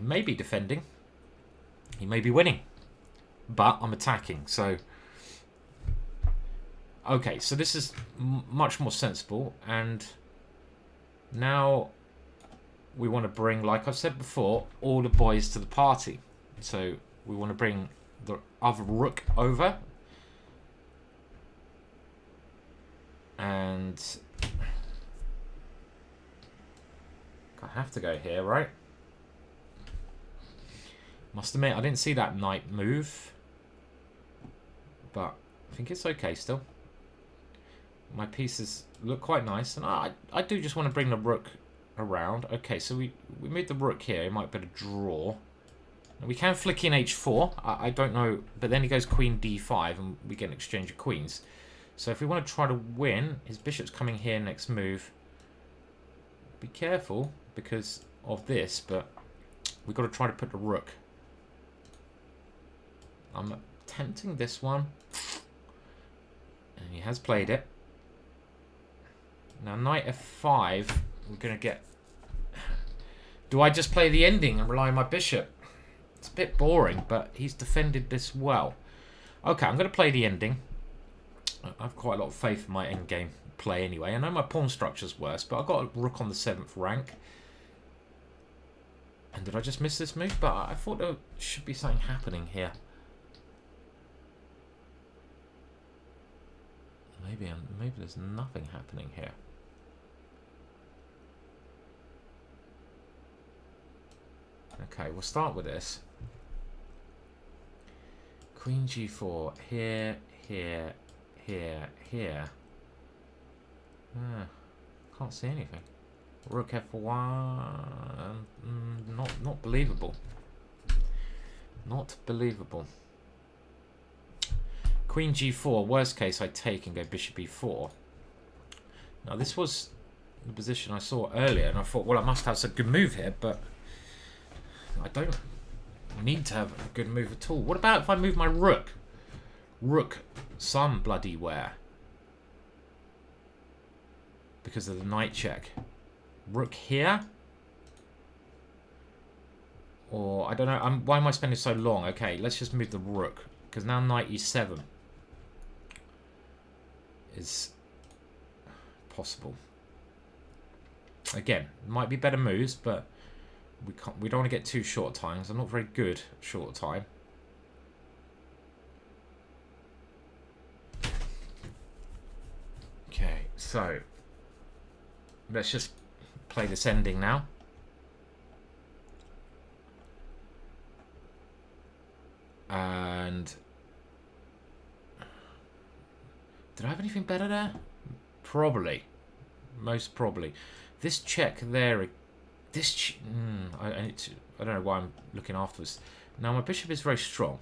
may be defending. He may be winning. But I'm attacking, so... Okay, so this is much more sensible, and now we want to bring, like I've said before, all the boys to the party. So we want to bring the other rook over. And I have to go here, right? Must admit, I didn't see that knight move. But I think it's okay still. My pieces look quite nice, and I do just want to bring the rook around. Okay, so we made the rook here. He might be able to draw. We can flick in h4. I don't know, but then he goes queen d5, and we get an exchange of queens. So if we want to try to win, his bishop's coming here next move. Be careful because of this, but we've got to try to put the rook. I'm attempting this one, and he has played it. Now knight f5, we're going to get... Do I just play the ending and rely on my bishop? It's a bit boring, but he's defended this well. Okay, I'm going to play the ending. I have quite a lot of faith in my endgame play anyway. I know my pawn structure's worse, but I've got a rook on the 7th rank. And did I just miss this move? But I thought there should be something happening here. Maybe there's nothing happening here. Okay, we'll start with this. Queen g4, here, here, here, here. Can't see anything. Rook f1, not believable. Not believable. Queen g4, worst case I take and go bishop e4. Now this was the position I saw earlier, and I thought, well, I must have some good move here, but I don't need to have a good move at all. What about if I move my rook? Rook some bloody where? Because of the knight check. Rook here? Or, I don't know, why am I spending so long? Okay, let's just move the rook. Because now knight e7 is possible. Again, might be better moves, but we don't want to get too short times. I'm not very good at short time. Okay, so let's just play this ending now. And did I have anything better there? Probably. Most probably. This check there. I don't know why I'm looking afterwards. Now my bishop is very strong.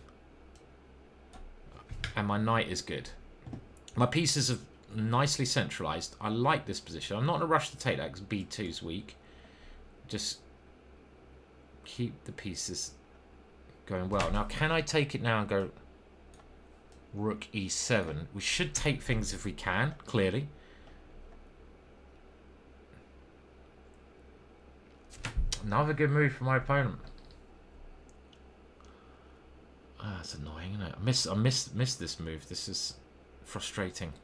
And my knight is good. My pieces are nicely centralized. I like this position. I'm not in a rush to take that because b2 is weak. Just keep the pieces going well. Now, can I take it now and go rook e7? We should take things if we can, clearly. Another good move for my opponent. Ah, that's annoying, isn't it? I missed this move. This is frustrating.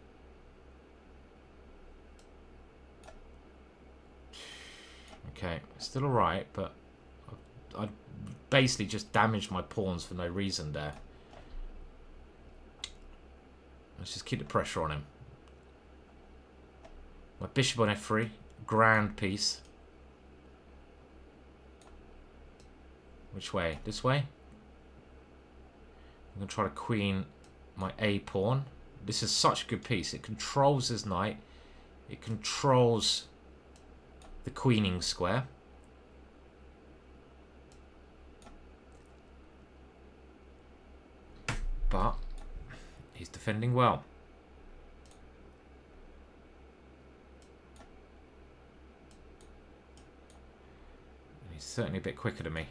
Okay, still alright, but I basically just damaged my pawns for no reason there. Let's just keep the pressure on him. My bishop on f3, grand piece. Which way? This way? I'm going to try to queen my a pawn. This is such a good piece. It controls his knight. It controls the queening square. But he's defending well. And he's certainly a bit quicker than me.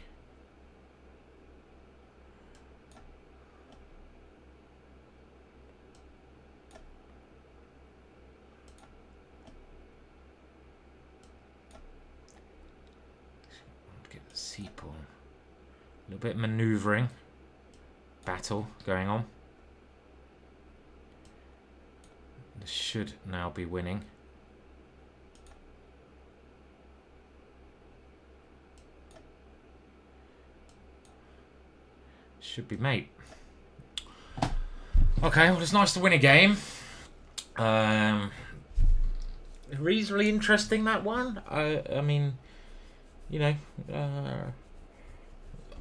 Get the c pawn. A little bit of maneuvering. Battle going on. This should now be winning. Should be mate. Okay, well, it's nice to win a game. Reasonably interesting, that one. I mean, you know, a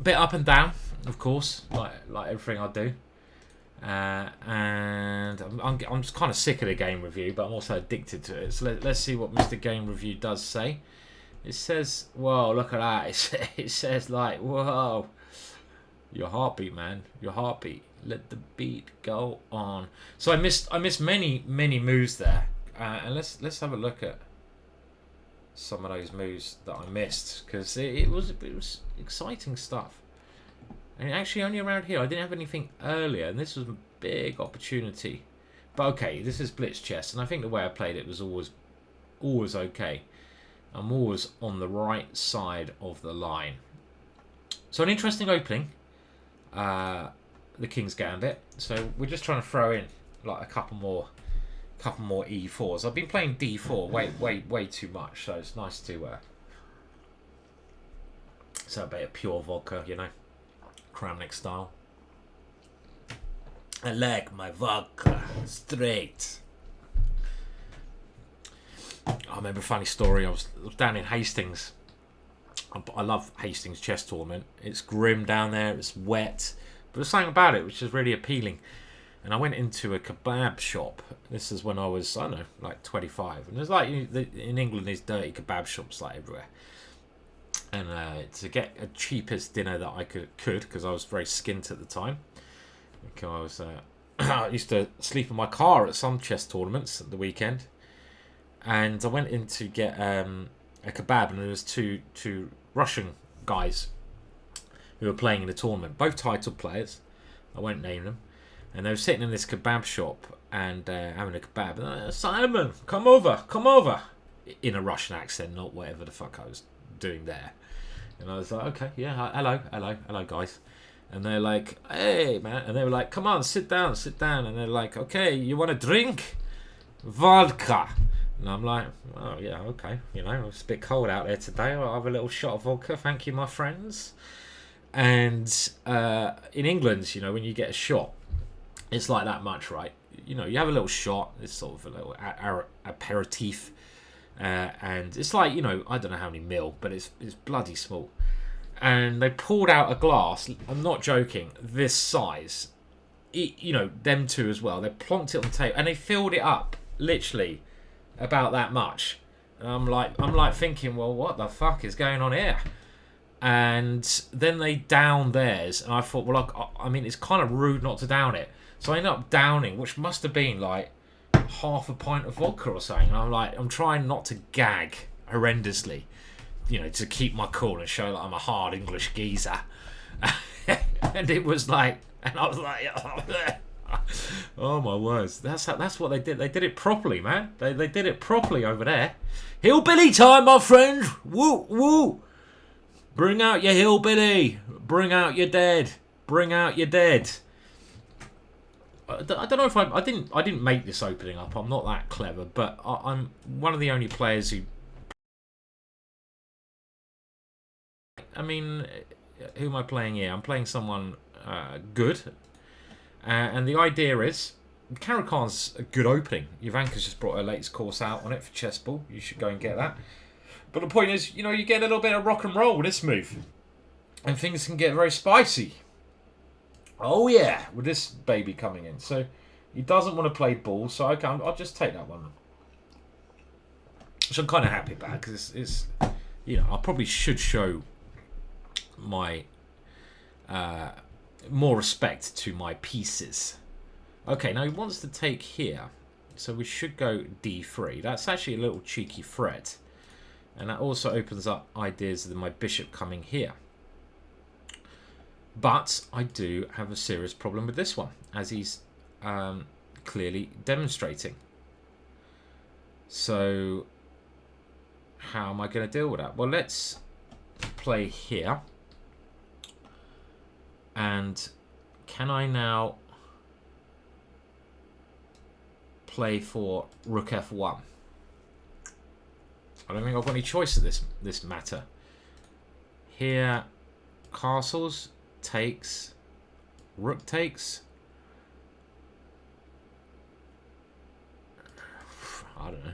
bit up and down, of course, like everything I do. And I'm just kind of sick of the game review, but I'm also addicted to it. So let's see what Mr. Game Review does say. It says, whoa, look at that. It says like, whoa, your heartbeat, man, your heartbeat. Let the beat go on. So I missed many moves there, and let's have a look at some of those moves that I missed, because it was exciting stuff. And actually only around here, I didn't have anything earlier, and this was a big opportunity. But okay, this is Blitz Chess, and I think the way I played it was always okay. I'm always on the right side of the line. So an interesting opening, the King's Gambit. So we're just trying to throw in like a couple more E4s. I've been playing D4 way too much, so it's nice to so a bit of pure vodka, you know. Kramnik style. I like my vodka straight. I remember a funny story. I was down in Hastings. I love Hastings chess tournament. It's grim down there. It's wet, but there's something about it which is really appealing. And I went into a kebab shop. This is when I was, I don't know, like 25. And there's like, in England, there's dirty kebab shops like everywhere. And to get a cheapest dinner that I could, because I was very skint at the time, because I used to sleep in my car at some chess tournaments at the weekend, and I went in to get a kebab, and there was two Russian guys who were playing in the tournament, both titled players. I won't name them, and they were sitting in this kebab shop and having a kebab. And Simon, come over, in a Russian accent, not whatever the fuck I was doing there. And I was like, okay, yeah, hello guys. And they're like, hey man, and they were like, come on, sit down. And they're like, okay, you want a drink? Vodka. And I'm like, oh yeah, okay, you know, it's a bit cold out there today, I'll have a little shot of vodka, thank you my friends. And in England, you know, when you get a shot, it's like that much, right? You know, you have a little shot, it's sort of a little aperitif. And it's like, you know, I don't know how many mil, but it's bloody small. And they pulled out a glass, I'm not joking, this size. You know, them two as well. They plonked it on the table and they filled it up, literally, about that much. And I'm like thinking, well, what the fuck is going on here? And then they downed theirs, and I thought, well, I mean, it's kind of rude not to down it. So I ended up downing, which must have been like half a pint of vodka or something. And I'm trying not to gag horrendously, you know, to keep my cool and show that I'm a hard English geezer. And it was like, and I was like, oh my words, that's what they did. They did it properly, man. They did it properly over there. Hillbilly time, my friend. Woo woo. Bring out your hillbilly. Bring out your dead. Bring out your dead. I don't know if I didn't make this opening up. I'm not that clever, but I'm one of the only players who. I mean, who am I playing here? I'm playing someone good, and the idea is Caracan's a good opening. Ivanka's just brought her latest course out on it for chessball. You should go and get that. But the point is, you know, you get a little bit of rock and roll with this move, and things can get very spicy. Oh yeah, with this baby coming in. So he doesn't want to play ball, so okay, I'll just take that one. Which I'm kind of happy about, because it's, you know, I probably should show my more respect to my pieces. Okay, now he wants to take here, so we should go d3. That's actually a little cheeky threat, and that also opens up ideas of my bishop coming here. But I do have a serious problem with this one, as he's clearly demonstrating. So how am I going to deal with that? Well, let's play here. And can I now play for rook f1? I don't think I've got any choice of this matter. Here, castles, takes, rook takes. I don't know.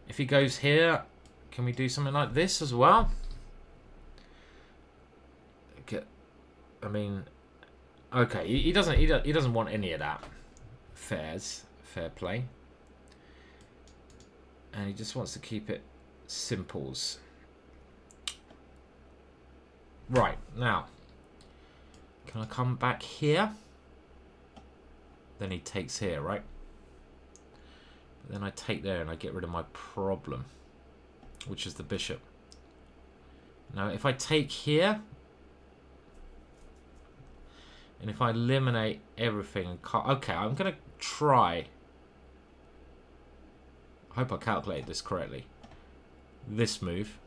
If he goes here, can we do something like this as well? I mean, Okay, he doesn't want any of that. Fair play. And he just wants to keep it simples. Right, now. Can I come back here? Then he takes here, right? But then I take there and I get rid of my problem, which is the bishop. Now, if I take here, and if I eliminate everything, okay, I'm going to try. I hope I calculated this correctly. This move.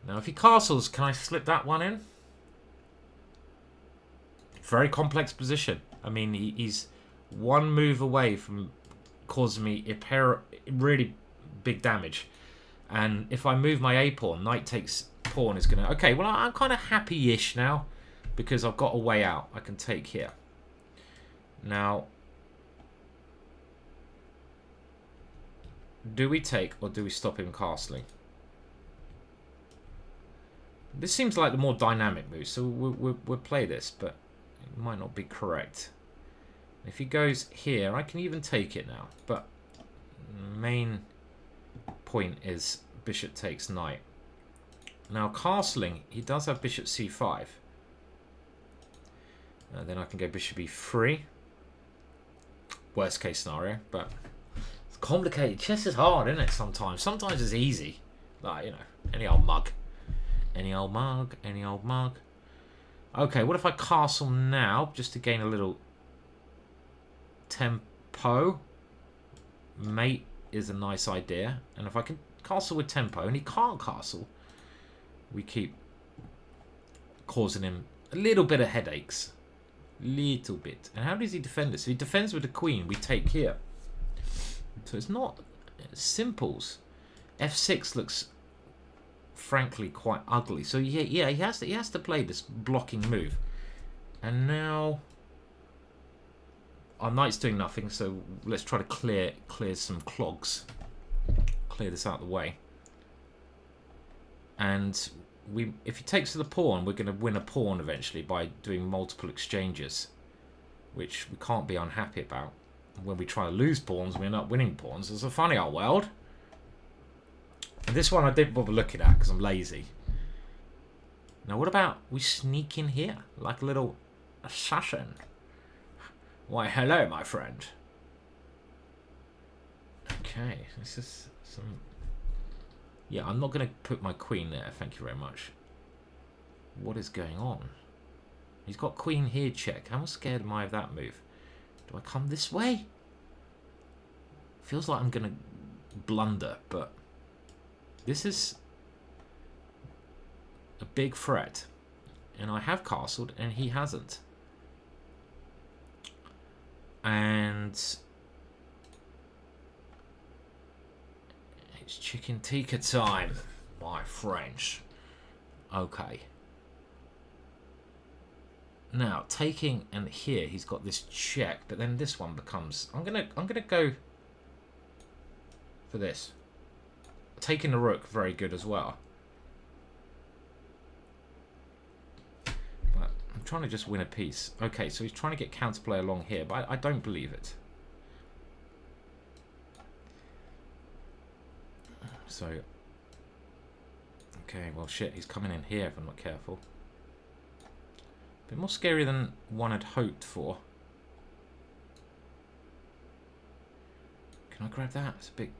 Now, if he castles, can I slip that one in? Very complex position. I mean, he's one move away from causing me really big damage. And if I move my A pawn, knight takes pawn is going to... Okay, well, I'm kind of happy-ish now because I've got a way out. I can take here. Now, do we take or do we stop him castling? This seems like the more dynamic move, so we'll play this, but it might not be correct. If he goes here, I can even take it now, but the main point is bishop takes knight. Now, castling, he does have bishop c5. Then I can go bishop e3. Worst case scenario, but it's complicated. Chess is hard, isn't it, sometimes? Sometimes it's easy. Like, you know, any old mug. Any old mug, any old mug. Okay, what if I castle now, just to gain a little tempo? Mate is a nice idea. And if I can castle with tempo, and he can't castle, we keep causing him a little bit of headaches. Little bit. And how does he defend this? If he defends with the queen, we take here. So it's not simples. F6 looks frankly quite ugly. So yeah, he has to play this blocking move. And now our knight's doing nothing, so let's try to clear some clogs. Clear this out of the way. And if he takes to the pawn, we're going to win a pawn eventually by doing multiple exchanges, which we can't be unhappy about. When we try to lose pawns, we end up winning pawns. It's a funny old world. And this one I didn't bother looking at because I'm lazy. Now, what about we sneak in here like a little assassin? Why, hello, my friend. Okay, this is some... Yeah, I'm not going to put my queen there. Thank you very much. What is going on? He's got queen here, check. How scared am I of that move? Do I come this way? Feels like I'm going to blunder, but this is a big threat. And I have castled, and he hasn't. And it's chicken tikka time, my French. Okay. Now, taking, and here he's got this check, but then this one becomes... I'm gonna go for this. Taking the rook, very good as well. But I'm trying to just win a piece. Okay, so he's trying to get counterplay along here, but I don't believe it. So, okay, well shit, he's coming in here if I'm not careful. A bit more scary than one had hoped for. Can I grab that? It's a big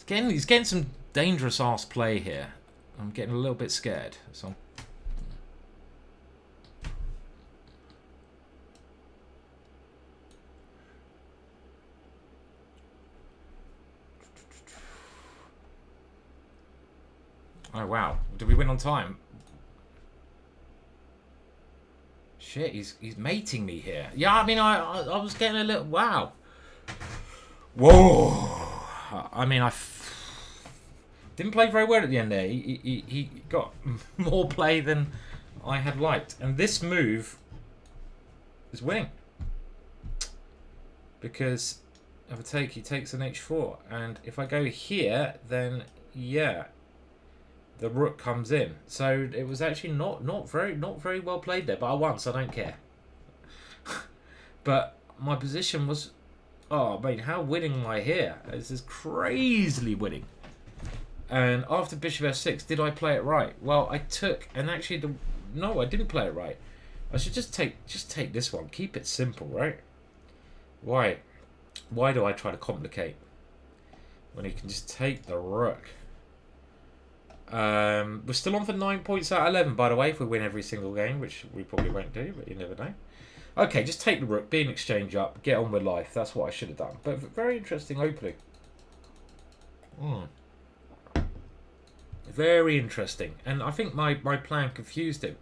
he's getting some dangerous ass play here. I'm getting a little bit scared. So oh wow, did we win on time? Shit, he's mating me here. Yeah, I mean, I was getting a little... Wow. Whoa. I mean, didn't play very well at the end there. He got more play than I had liked. And this move is winning. Because have a take, he takes an h4. And if I go here, then yeah, the rook comes in. So it was actually not very well played there, but I won, so I don't care. But my position was, oh mate, how winning am I here? This is crazily winning. And after bishop f6, did I play it right? Well, I took, and actually no, I didn't play it right. I should just take this one. Keep it simple, right? Why do I try to complicate when he can just take the rook? We're still on for 9 points out of 11, by the way, if we win every single game, which we probably won't do, but you never know. Okay, just take the rook, be an exchange up, get on with life. That's what I should have done. But very interesting opening. Very interesting. And I think my plan confused him.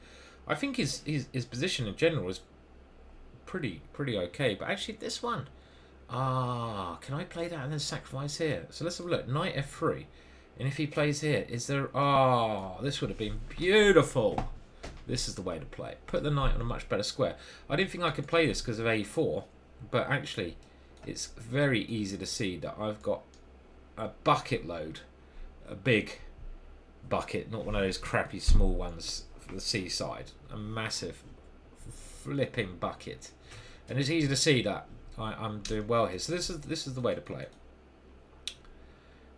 I think his position in general is pretty okay. But actually this one, can I play that and then sacrifice here? So let's have a look. Knight f3. And if he plays here, is there... this would have been beautiful. This is the way to play it. Put the knight on a much better square. I didn't think I could play this because of a4. But actually, it's very easy to see that I've got a bucket load. A big bucket. Not one of those crappy small ones for the seaside. A massive flipping bucket. And it's easy to see that I'm doing well here. So this is the way to play it.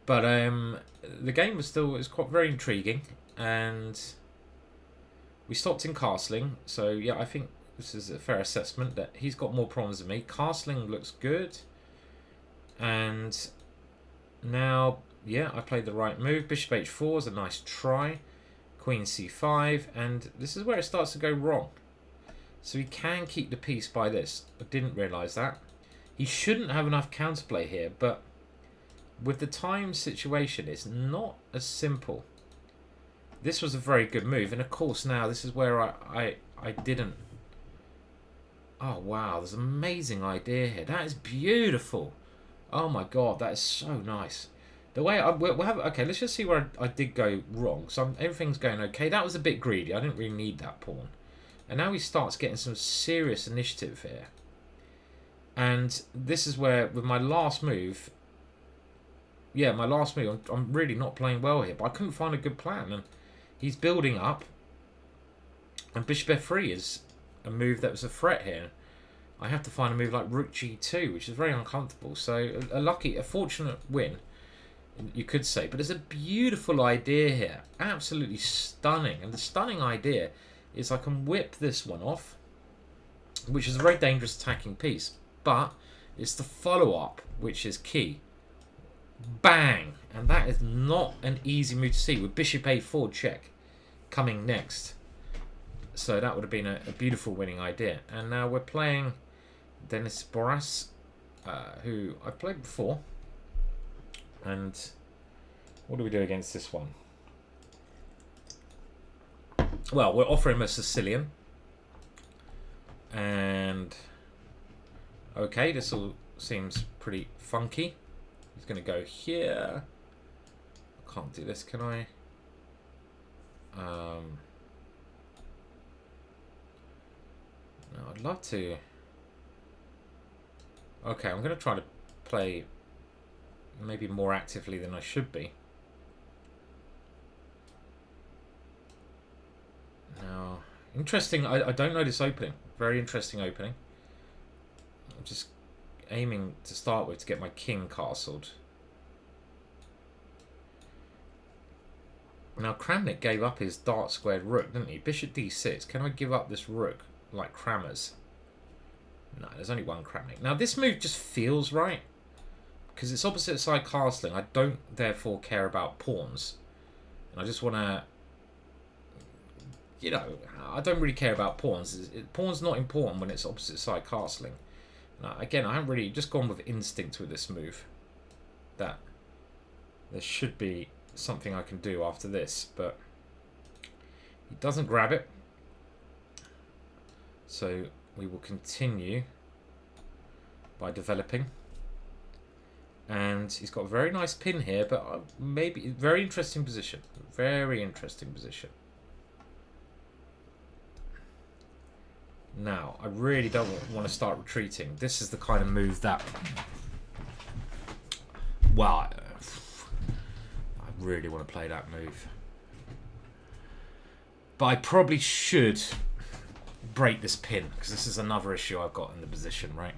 But the game was quite very intriguing, and we stopped in castling. So yeah, I think this is a fair assessment that he's got more problems than me. Castling looks good, and now yeah, I played the right move. Bishop h4 is a nice try. Queen c5, and this is where it starts to go wrong. So he can keep the piece by this. I didn't realise that. He shouldn't have enough counterplay here, but with the time situation, it's not as simple. This was a very good move, and of course now this is where I didn't. Oh wow, there's an amazing idea here. That is beautiful. Oh my god, that is so nice. The way we'll have, okay, let's just see where I did go wrong. So everything's going okay. That was a bit greedy. I didn't really need that pawn. And now he starts getting some serious initiative here. And this is where, with my last move, yeah, my last move, I'm really not playing well here. But I couldn't find a good plan. And he's building up. And bishop f3 is a move that was a threat here. I have to find a move like rook g2, which is very uncomfortable. So a fortunate win, you could say. But it's a beautiful idea here. Absolutely stunning. And the stunning idea is I can whip this one off, which is a very dangerous attacking piece. But it's the follow-up which is key. Bang! And that is not an easy move to see, with bishop a4 check coming next. So that would have been a beautiful winning idea. And now we're playing Denis Boras, who I've played before. And what do we do against this one? Well, we're offering him a Sicilian. And okay, this all seems pretty funky. He's going to go here. I can't do this, can I? No, I'd love to. Okay, I'm going to try to play maybe more actively than I should be. Now, interesting. I don't know this opening. Very interesting opening. I'm just aiming to start with to get my king castled. Now Kramnik gave up his dart squared rook, didn't he? Bishop d6. Can I give up this rook like Kramers? No, there's only one Kramnik. Now this move just feels right because it's opposite side castling. I don't therefore care about pawns, and I just want to, you know, I don't really care about pawns. Pawn's not important when it's opposite side castling. Now, again, I haven't really just gone with instinct with this move. That there should be something I can do after this, but he doesn't grab it. So we will continue by developing. And he's got a very nice pin here, but maybe very interesting position. Very interesting position. Now, I really don't want to start retreating. This is the kind of move that Well, I really want to play that move. But I probably should break this pin, because this is another issue I've got in the position, right?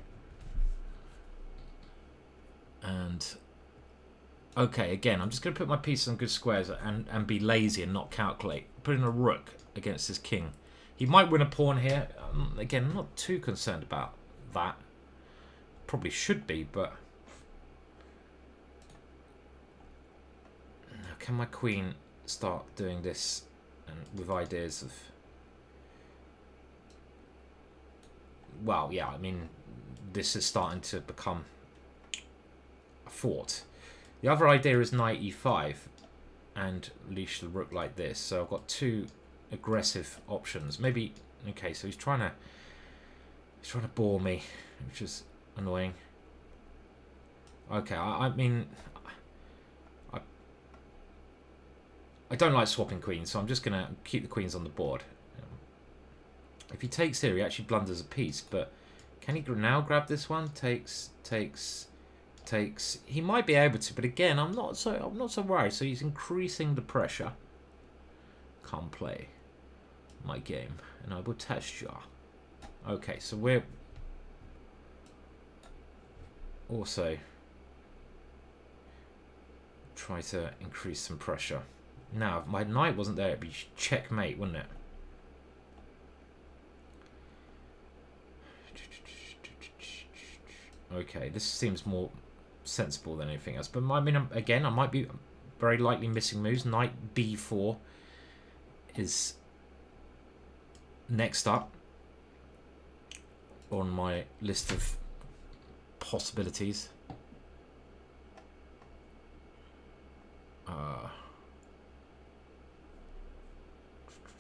And okay, again, I'm just going to put my pieces on good squares and be lazy and not calculate. Put in a rook against his king. He might win a pawn here. Again, I'm not too concerned about that. Probably should be, but now can my queen start doing this and with ideas of, well, yeah, I mean, this is starting to become a fort. The other idea is knight e5 and leash the rook like this. So I've got two aggressive options. Maybe, okay, so he's trying to bore me, which is annoying. Okay, I mean, I don't like swapping queens, so I'm just gonna keep the queens on the board. If he takes here, he actually blunders a piece, but can he now grab this one? Takes. He might be able to, but again, I'm not so worried. So he's increasing the pressure. Can't play my game, and I will test you. Okay, so we're also try to increase some pressure. Now, if my knight wasn't there, it'd be checkmate, wouldn't it? Okay, this seems more sensible than anything else. But I mean, again, I might be very likely missing moves. Knight b4 is next up on my list of possibilities.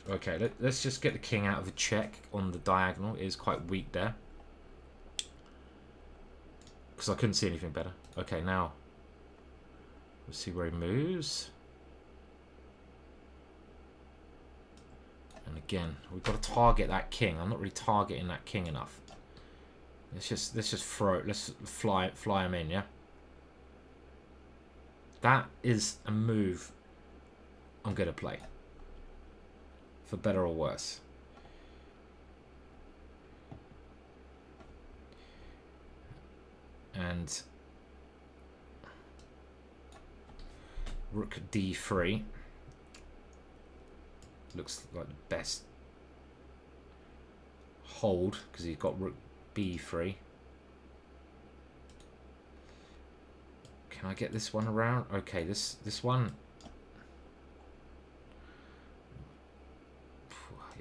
Okay, let's just get the king out of the check on the diagonal. It is quite weak there, because I couldn't see anything better. Okay, now let's see where he moves. And again, we've got to target that king. I'm not really targeting that king enough. Let's just fly him in, yeah. That is a move I'm gonna play, for better or worse. And rook d3 looks like the best hold, because he's got rook b3. Can I get this one around? Okay, this one.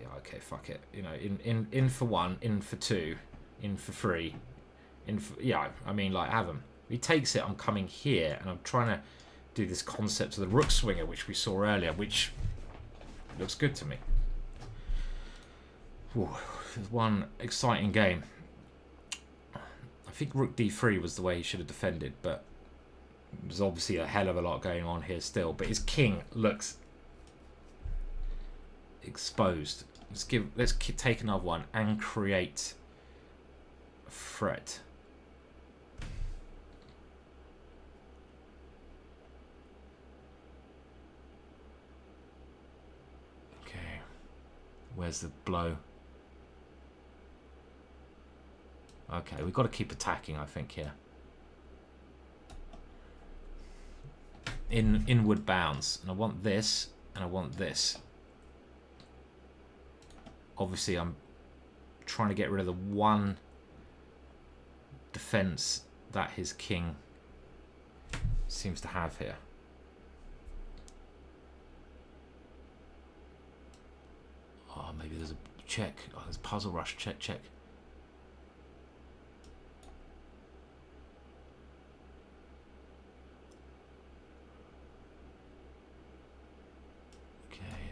Yeah, okay, fuck it. You know, in for one, in for two, in for three. Yeah, I mean, like, have him. If he takes it, I'm coming here, and I'm trying to do this concept of the rook swinger, which we saw earlier, which looks good to me. Ooh, there's one exciting game. I think rook d3 was the way he should have defended, but there's obviously a hell of a lot going on here still. But his king looks exposed. Let's take another one and create a threat. Okay, where's the blow? Okay, we've got to keep attacking, I think, here. Inward bounds, and I want this, and I want this. Obviously, I'm trying to get rid of the one defense that his king seems to have here. Oh, maybe there's a check. Oh, there's puzzle rush. Check.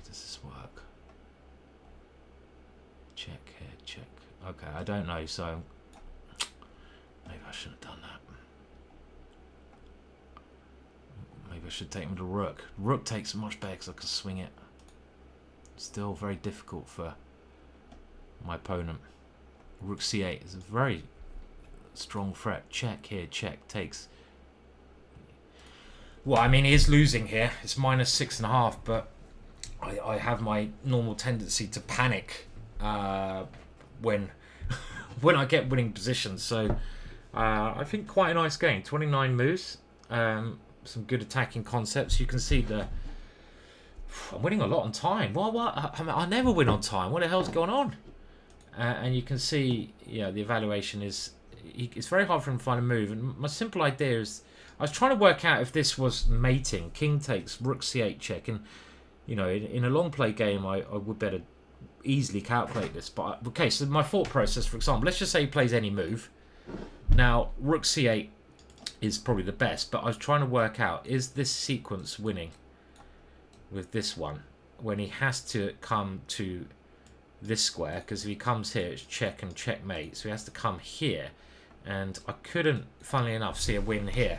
Does this work? Check here, check. Okay, I don't know, so maybe I shouldn't have done that. Maybe I should take him to rook. Rook takes much better because I can swing it. Still very difficult for my opponent. Rook c8 is a very strong threat. Check here, check. Takes. Well, I mean, he is losing here. It's -6.5, but I have my normal tendency to panic when when I get winning positions. So I think quite a nice game. 29 moves, some good attacking concepts. You can see I'm winning a lot on time. What? I never win on time. What the hell's going on? And you can see, the evaluation is. It's very hard for him to find a move. And my simple idea is, I was trying to work out if this was mating. King takes rook c8 check, and in a long play game, I would better easily calculate this. But okay, so my thought process, for example, let's just say he plays any move. Now rook c8 is probably the best, but I was trying to work out, is this sequence winning with this one when he has to come to this square? Because if he comes here, it's check and checkmate. So he has to come here, and I couldn't, funnily enough, see a win here.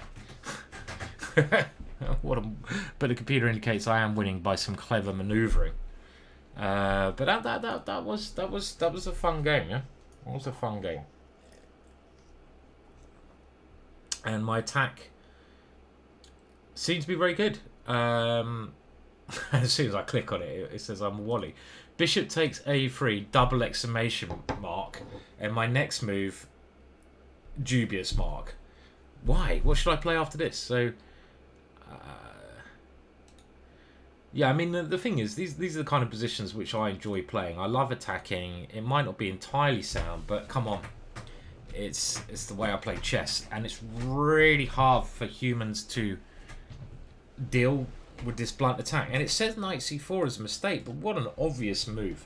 But the computer indicates I am winning by some clever manoeuvring. But that was a fun game, yeah. It was a fun game. And my attack seems to be very good. As soon as I click on it, it says I'm Wally. Bishop takes a3, double exclamation mark, and my next move, dubious mark. Why? What should I play after this? So, yeah, I mean, the thing is, these are the kind of positions which I enjoy playing. I love attacking. It might not be entirely sound, but come on. It's the way I play chess, and it's really hard for humans to deal with this blunt attack. And it says knight c4 is a mistake, but what an obvious move.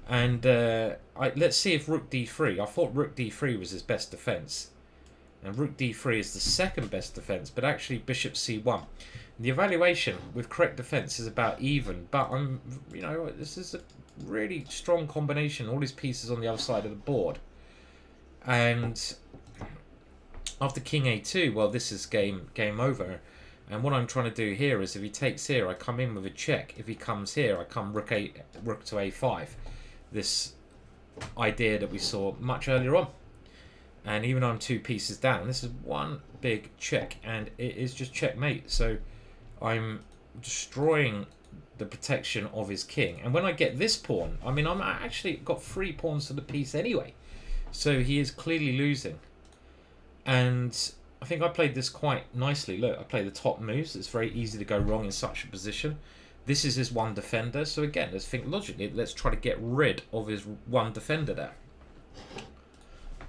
And let's see if rook d3. I thought rook d3 was his best defense, and rook d3 is the second best defense, but actually bishop c1. The evaluation with correct defense is about even, but this is a really strong combination. All these pieces on the other side of the board. And after king a2, well, this is game over. And what I'm trying to do here is, if he takes here, I come in with a check. If he comes here, I come rook to a5. This idea that we saw much earlier on. And even though I'm 2 pieces down, this is one big check, and it is just checkmate. So I'm destroying the protection of his king. And when I get this pawn, I mean, I'm actually got 3 pawns to the piece anyway. So he is clearly losing. And I think I played this quite nicely. Look, I play the top moves. It's very easy to go wrong in such a position. This is his one defender. So again, let's think logically. Let's try to get rid of his one defender there.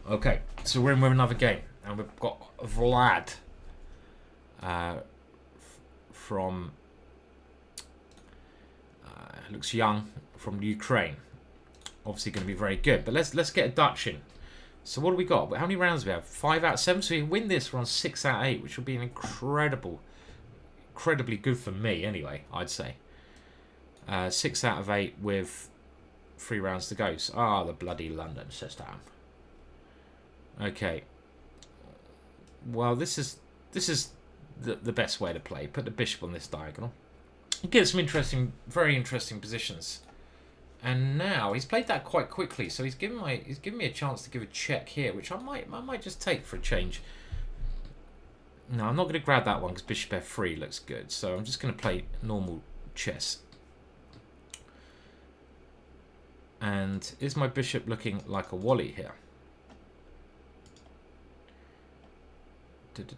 Okay, so we're in with another game. And we've got Vlad from... looks young, from Ukraine. Obviously going to be very good. But let's get a Dutch in. So what do we got? How many rounds do we have? 5 out of 7. So we win this, we're on 6 out of 8, which will be an incredibly good for me anyway, I'd say. 6 out of 8 with 3 rounds to go. So, the bloody London system. Okay. Well, this is the best way to play. Put the bishop on this diagonal. You get some very interesting positions. And now he's played that quite quickly, so he's given me a chance to give a check here, which I might just take for a change. No, I'm not going to grab that one because bishop f3 looks good. So I'm just going to play normal chess. And is my bishop looking like a Wally here?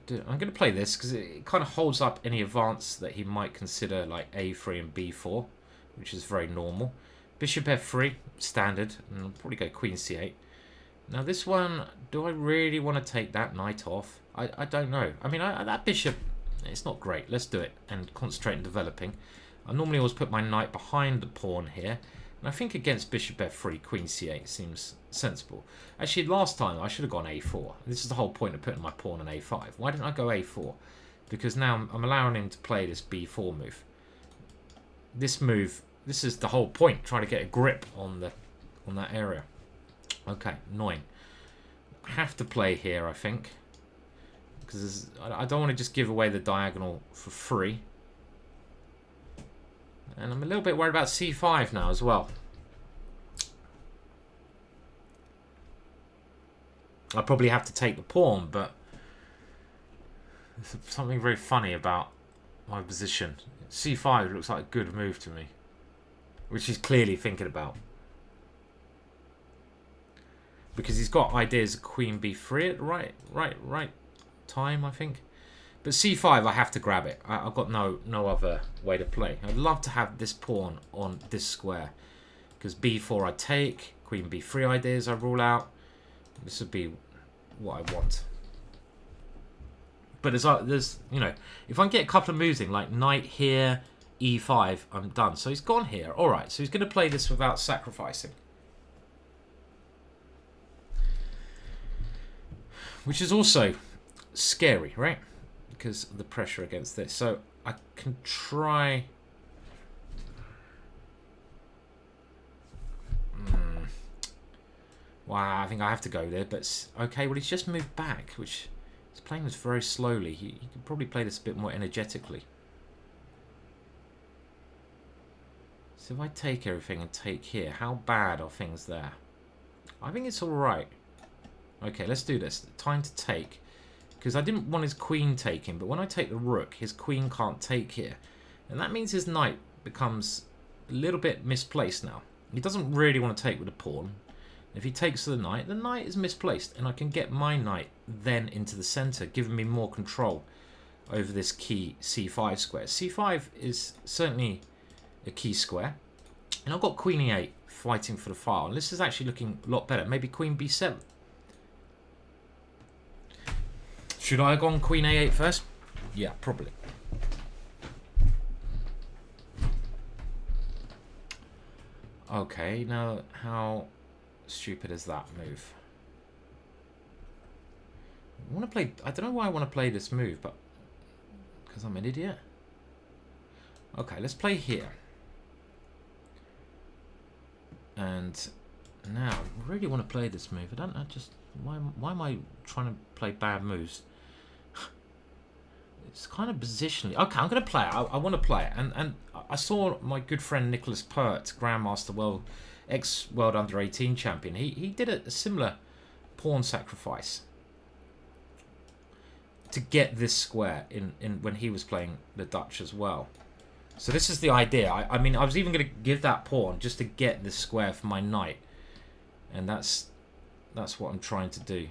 I'm going to play this because it kind of holds up any advance that he might consider, like a3 and b4, which is very normal. Bishop f3, standard, and I'll probably go queen c8. Now this one, do I really want to take that knight off? I don't know. I mean, that bishop, it's not great. Let's do it and concentrate on developing. I normally always put my knight behind the pawn here. And I think against bishop f3, queen c8 seems sensible. Actually, last time I should have gone a4. This is the whole point of putting my pawn on a5. Why didn't I go a4? Because now I'm allowing him to play this b4 move. This move... This is the whole point, trying to get a grip on that area. Okay, annoying. I have to play here, I think. Because I don't want to just give away the diagonal for free. And I'm a little bit worried about c5 now as well. I probably have to take the pawn, but there's something very funny about my position. C5 looks like a good move to me, which he's clearly thinking about. Because he's got ideas of queen b3 at the right time, I think. But c5, I have to grab it. I've got no other way to play. I'd love to have this pawn on this square. Because b4 I take, queen b3 ideas I rule out. This would be what I want. But there's, you know, if I can get a couple of moves in, like knight here, e5, I'm done. So he's gone here. All right, so he's going to play this without sacrificing. Which is also scary, right? Because of the pressure against this. So I can try... Wow, I think I have to go there. But, okay, well, he's just moved back, which... He's playing this very slowly. He could probably play this a bit more energetically. So if I take everything and take here, how bad are things there? I think it's alright. Okay, let's do this. Time to take. Because I didn't want his queen taking, but when I take the rook, his queen can't take here. And that means his knight becomes a little bit misplaced now. He doesn't really want to take with the pawn. If he takes the knight is misplaced. And I can get my knight then into the centre, giving me more control over this key c5 square. c5 is certainly a key square. And I've got queen e8 fighting for the file. And this is actually looking a lot better. Maybe queen b7. Should I have gone queen a8 first? Yeah, probably. Okay, now how stupid is that move? I want to play... I don't know why I want to play this move, but... Because I'm an idiot? Okay, let's play here. And now, I really want to play this move. I just... Why am I trying to play bad moves? It's kind of positionally... Okay, I'm going to play it. I want to play it. And I saw my good friend Nicholas Pert, Grandmaster, ex-World Under-18 champion. He did a similar pawn sacrifice to get this square in when he was playing the Dutch as well. So this is the idea. I mean, I was even going to give that pawn just to get this square for my knight. And that's what I'm trying to do.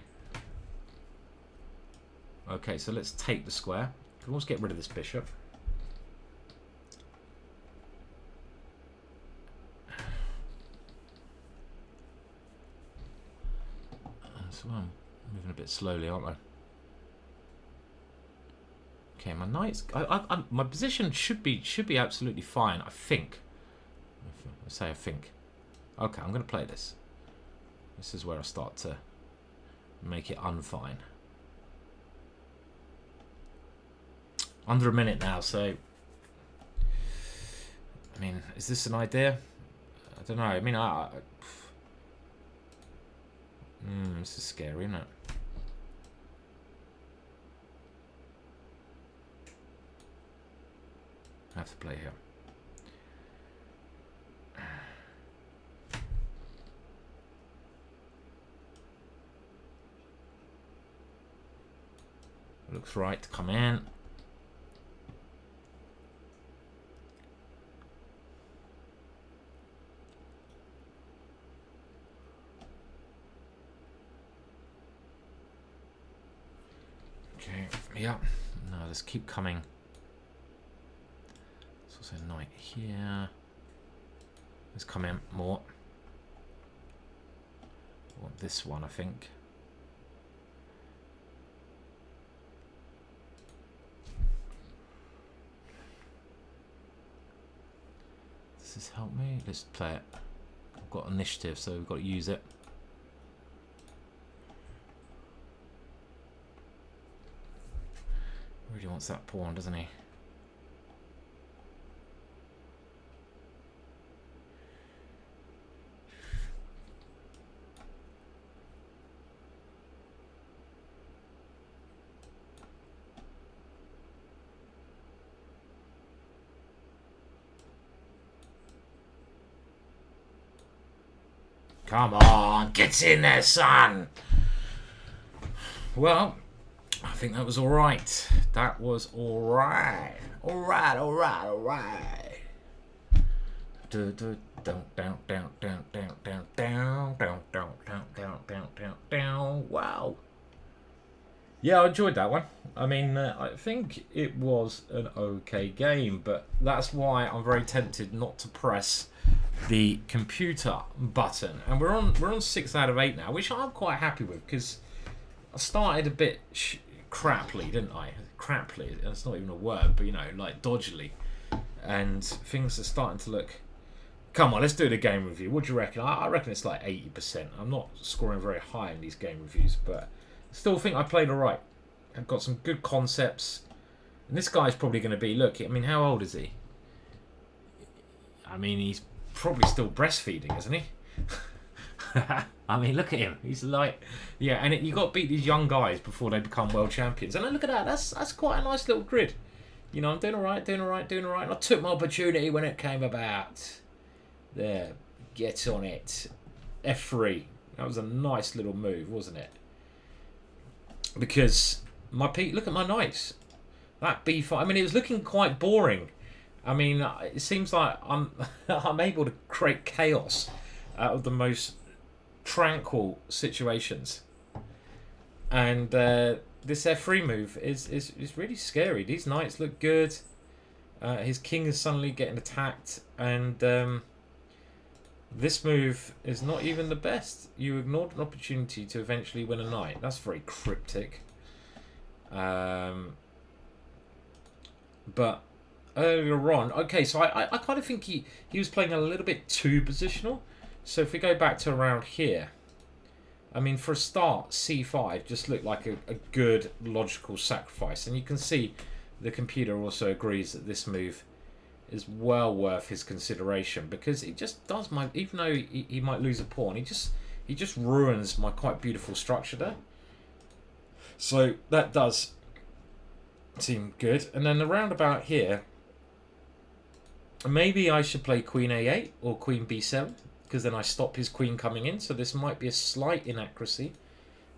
Okay, so let's take the square. We can also get rid of this bishop. So I'm moving a bit slowly, aren't I? Okay, my knight's... my position should be absolutely fine, I think. I say I think. Okay, I'm going to play this. This is where I start to make it unfine. Under a minute now, so... I mean, is this an idea? I don't know. I mean, this is scary, isn't it? I have to play here. Looks right to come in. Okay, yeah. No, let's keep coming. There's also a knight here. Let's come in more. I want this one, I think. Does this help me? Let's play it. I've got initiative, so we've got to use it. Really wants that pawn, doesn't he? Come on, get in there, son! Well, I think that was all right. That was all right. All right, all right, all right. Down, down, down, down, down, down, down, down, down, down, down, down, down, down. Wow. Yeah, I enjoyed that one. I mean, I think it was an okay game, but that's why I'm very tempted not to press the computer button. And we're on 6 out of 8 now, which I'm quite happy with, because I started a bit craply, didn't I? Craply, that's not even a word, but you know, like dodgily. And things are starting to look... Come on, let's do the game review. What do you reckon? I reckon it's like 80%. I'm not scoring very high in these game reviews, but I still think I played alright. I've got some good concepts. And this guy's probably going to be... Look, I mean, how old is he? I mean, he's probably still breastfeeding, isn't he? I mean, look at him. He's like... Yeah, and you got to beat these young guys before they become world champions. And look at that. That's quite a nice little grid. You know, I'm doing alright, doing alright, doing alright. And I took my opportunity when it came about. There. Get on it. F3. That was a nice little move, wasn't it? Because my look at my knights. That B5. I mean, it was looking quite boring. I mean, it seems like I'm able to create chaos out of the most tranquil situations. And this F3 move is really scary. These knights look good. His king is suddenly getting attacked, and this move is not even the best. You ignored an opportunity to eventually win a knight. That's very cryptic. But earlier on, okay, so I kind of think he was playing a little bit too positional. So if we go back to around here, I mean, for a start, C5 just looked like a good logical sacrifice. And you can see the computer also agrees that this move is well worth his consideration, because it just does my... Even though he might lose a pawn, he just ruins my quite beautiful structure there. So that does seem good. And then the roundabout here, maybe I should play Queen A8 or Queen B7, because then I stop his queen coming in. So this might be a slight inaccuracy,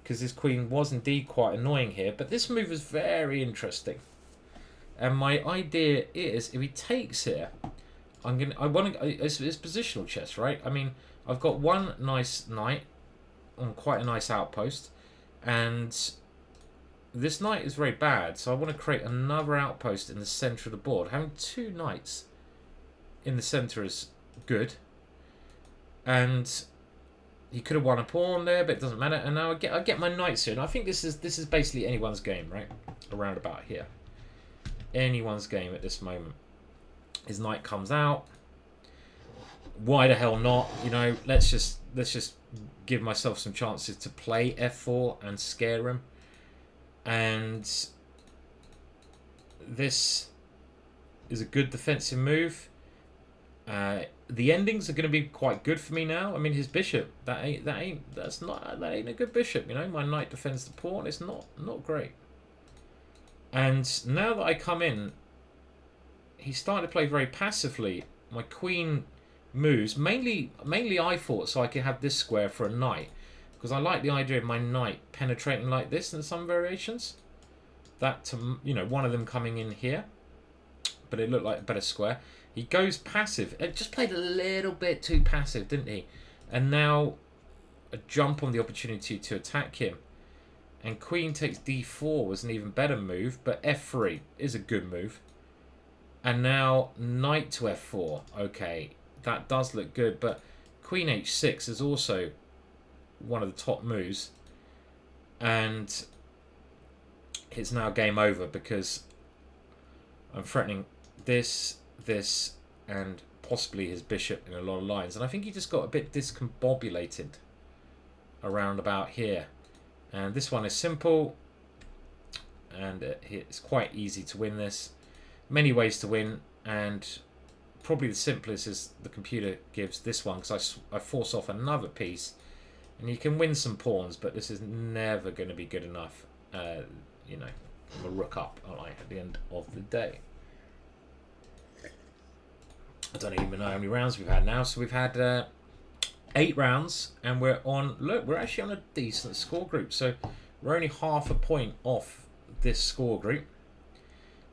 because his queen was indeed quite annoying here. But this move is very interesting. And my idea is, if he takes here, it's positional chess, right? I mean, I've got one nice knight on quite a nice outpost, and this knight is very bad, so I want to create another outpost in the center of the board. Having 2 knights in the center is good, and he could have won a pawn there, but it doesn't matter. And now I get my knights here, and I think this is basically anyone's game, right? Around about here. Anyone's game at this moment. His knight comes out. Why the hell not? You know, let's just give myself some chances to play F4 and scare him. And this is a good defensive move. The endings are going to be quite good for me now. I mean, his bishop, that ain't a good bishop. You know, my knight defends the pawn. It's not great. And now that I come in, he's starting to play very passively. My queen moves. Mainly I thought so I could have this square for a knight, because I like the idea of my knight penetrating like this in some variations. That, you know, one of them coming in here, but it looked like a better square. He goes passive. It just played a little bit too passive, didn't he? And now a jump on the opportunity to attack him. And queen takes d4 was an even better move, but f3 is a good move. And now knight to f4. Okay, that does look good, but queen h6 is also one of the top moves. And it's now game over, because I'm threatening this, and possibly his bishop in a lot of lines. And I think he just got a bit discombobulated around about here. And this one is simple, and it's quite easy to win this. Many ways to win, and probably the simplest is the computer gives this one, because I force off another piece, and you can win some pawns, but this is never going to be good enough. You know, I'm a rook up, aren't I, at the end of the day. I don't even know how many rounds we've had now. So we've had 8 rounds, and we're actually on a decent score group. So we're only half a point off this score group,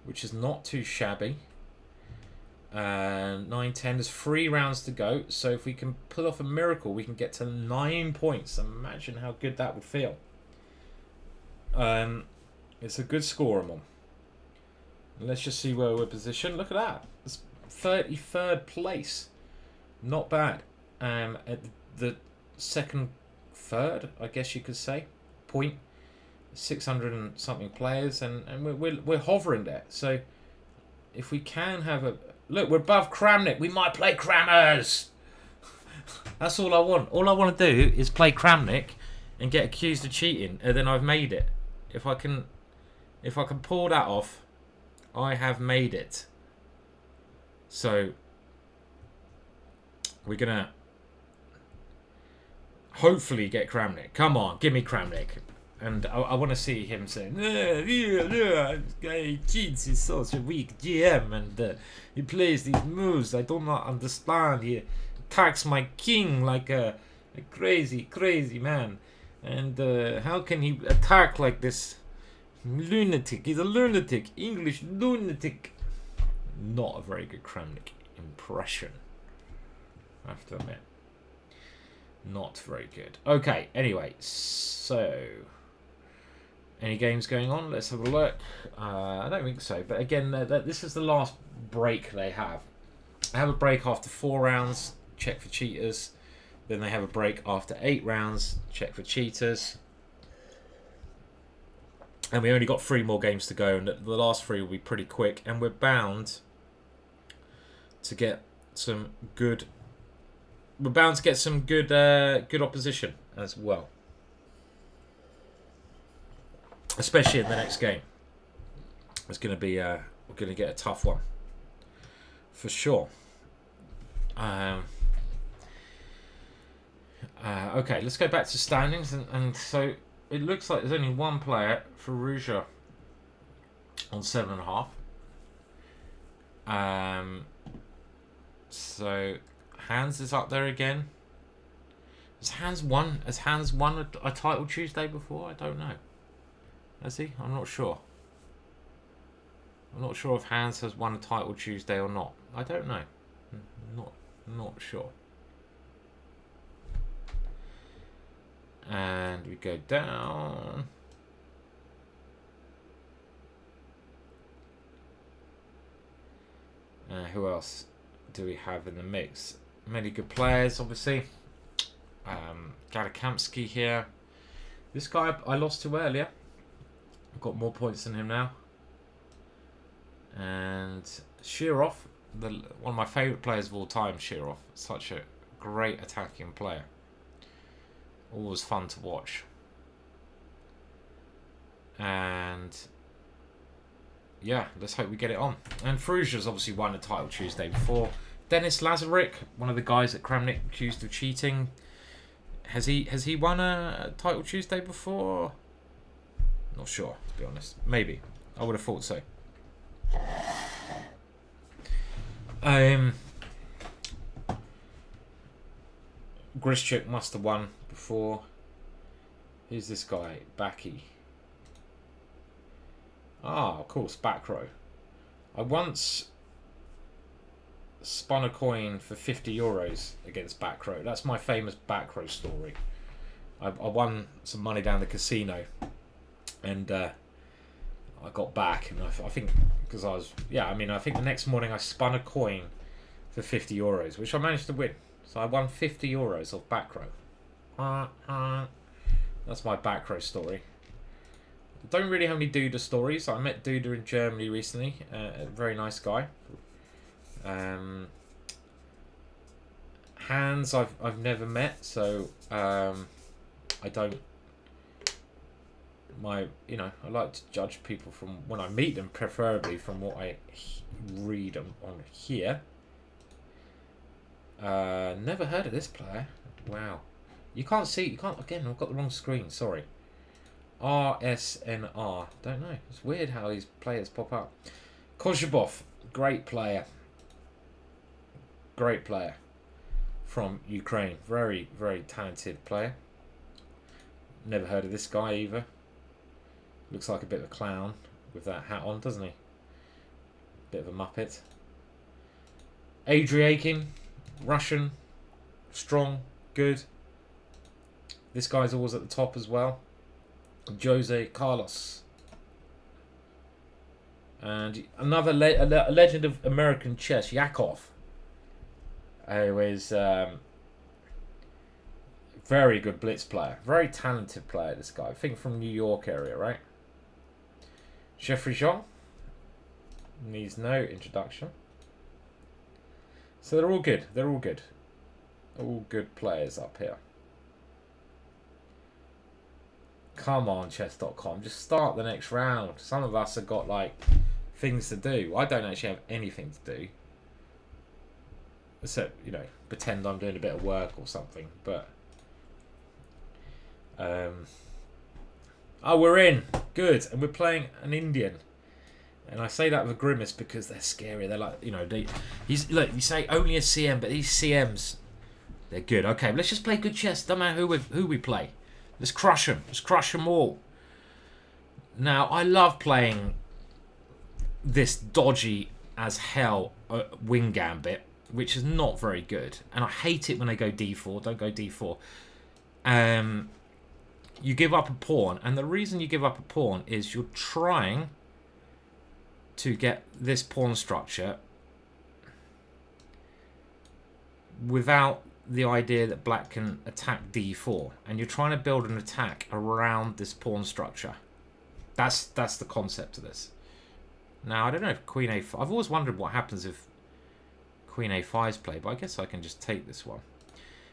which is not too shabby. 9-10. There's 3 rounds to go. So if we can pull off a miracle, we can get to 9 points. Imagine how good that would feel. It's a good score I'm on. Let's just see where we're positioned. Look at that. It's 33rd place. Not bad. At the third, I guess you could say, point. 600 and something players, and we're hovering there. So if we can have a look, we're above Kramnik. We might play Krammers. That's all I want. All I want to do is play Kramnik and get accused of cheating, and then I've made it. If I can pull that off, I have made it. So we're gonna hopefully get Kramnik. Come on, give me Kramnik. And I want to see him saying, this guy cheats, he's such a weak GM, and he plays these moves I do not understand. He attacks my king like a crazy, crazy man. And how can he attack like this? Lunatic. He's a lunatic. English lunatic. Not a very good Kramnik impression, I have to admit. Not very good. Okay, anyway, so any games going on? Let's have a look. I don't think so. But again, this is the last break they have. They have a break after 4 rounds. Check for cheaters. Then they have a break after 8 rounds. Check for cheaters. And we only got 3 more games to go. And the last 3 will be pretty quick. And we're bound to get some good... We're bound to get some good opposition as well. Especially in the next game. It's going to be we're going to get a tough one for sure. Okay, let's go back to standings, and so it looks like there's only one player for Ruja on 7.5. So Hans is up there again. Has Hans won a title Tuesday before? I don't know. Has he? I'm not sure. I'm not sure if Hans has won a title Tuesday or not. I don't know. Not sure. And we go down. Who else do we have in the mix? Many good players, obviously. Galakamsky here. This guy I lost to earlier. I've got more points than him now. And Shirov, one of my favourite players of all time, Shirov. Such a great attacking player. Always fun to watch. And yeah, let's hope we get it on. And Fruja's obviously won a title Tuesday before. Dennis Lazarik, one of the guys that Kramnik accused of cheating. Has he won a title Tuesday before? Not sure, to be honest. Maybe. I would have thought so. Grishchuk must have won before. Who's this guy? Baki. Ah, of course, back row. I once spun a coin for 50 euros against back row. That's my famous back row story. I won some money down the casino, and I got back, and I think because I was I think the next morning I spun a coin for 50 euros, which I managed to win. So I won 50 euros off back row. That's my back row story. I don't really have any Duda stories. I met Duda in Germany recently. A very nice guy. Hans I've never met, so I don't. I like to judge people from when I meet them, preferably from what I read on here. Never heard of this player. Wow. Again, I've got the wrong screen, sorry. RSNR. Don't know. It's weird how these players pop up. Kozhubov, great player. Great player from Ukraine. Very, very talented player. Never heard of this guy either. Looks like a bit of a clown with that hat on, doesn't he? Bit of a muppet. Adriakin, Russian, strong, good. This guy's always at the top as well. Jose Carlos. And another a legend of American chess, Yakov. Who is very good blitz player. Very talented player, this guy. I think from New York area, right? Jeffrey Jean. Needs no introduction. So they're all good. They're all good. All good players up here. Come on, chess.com. Just start the next round. Some of us have got, like, things to do. I don't actually have anything to do. Except, you know, pretend I'm doing a bit of work or something. But, oh, we're in. Good. And we're playing an Indian. And I say that with a grimace because they're scary. They're like, you know, look, you say only a CM, but these CMs, they're good. Okay, let's just play good chess. Don't matter who we play. Let's crush them. Let's crush them all. Now, I love playing this dodgy as hell wing gambit, which is not very good. And I hate it when they go d4. Don't go d4. You give up a pawn. And the reason you give up a pawn is you're trying to get this pawn structure without the idea that black can attack d4, and you're trying to build an attack around this pawn structure. That's the concept of this. Now, I don't know if queen a5... I've always wondered what happens if queen a5 is played, but I guess I can just take this one.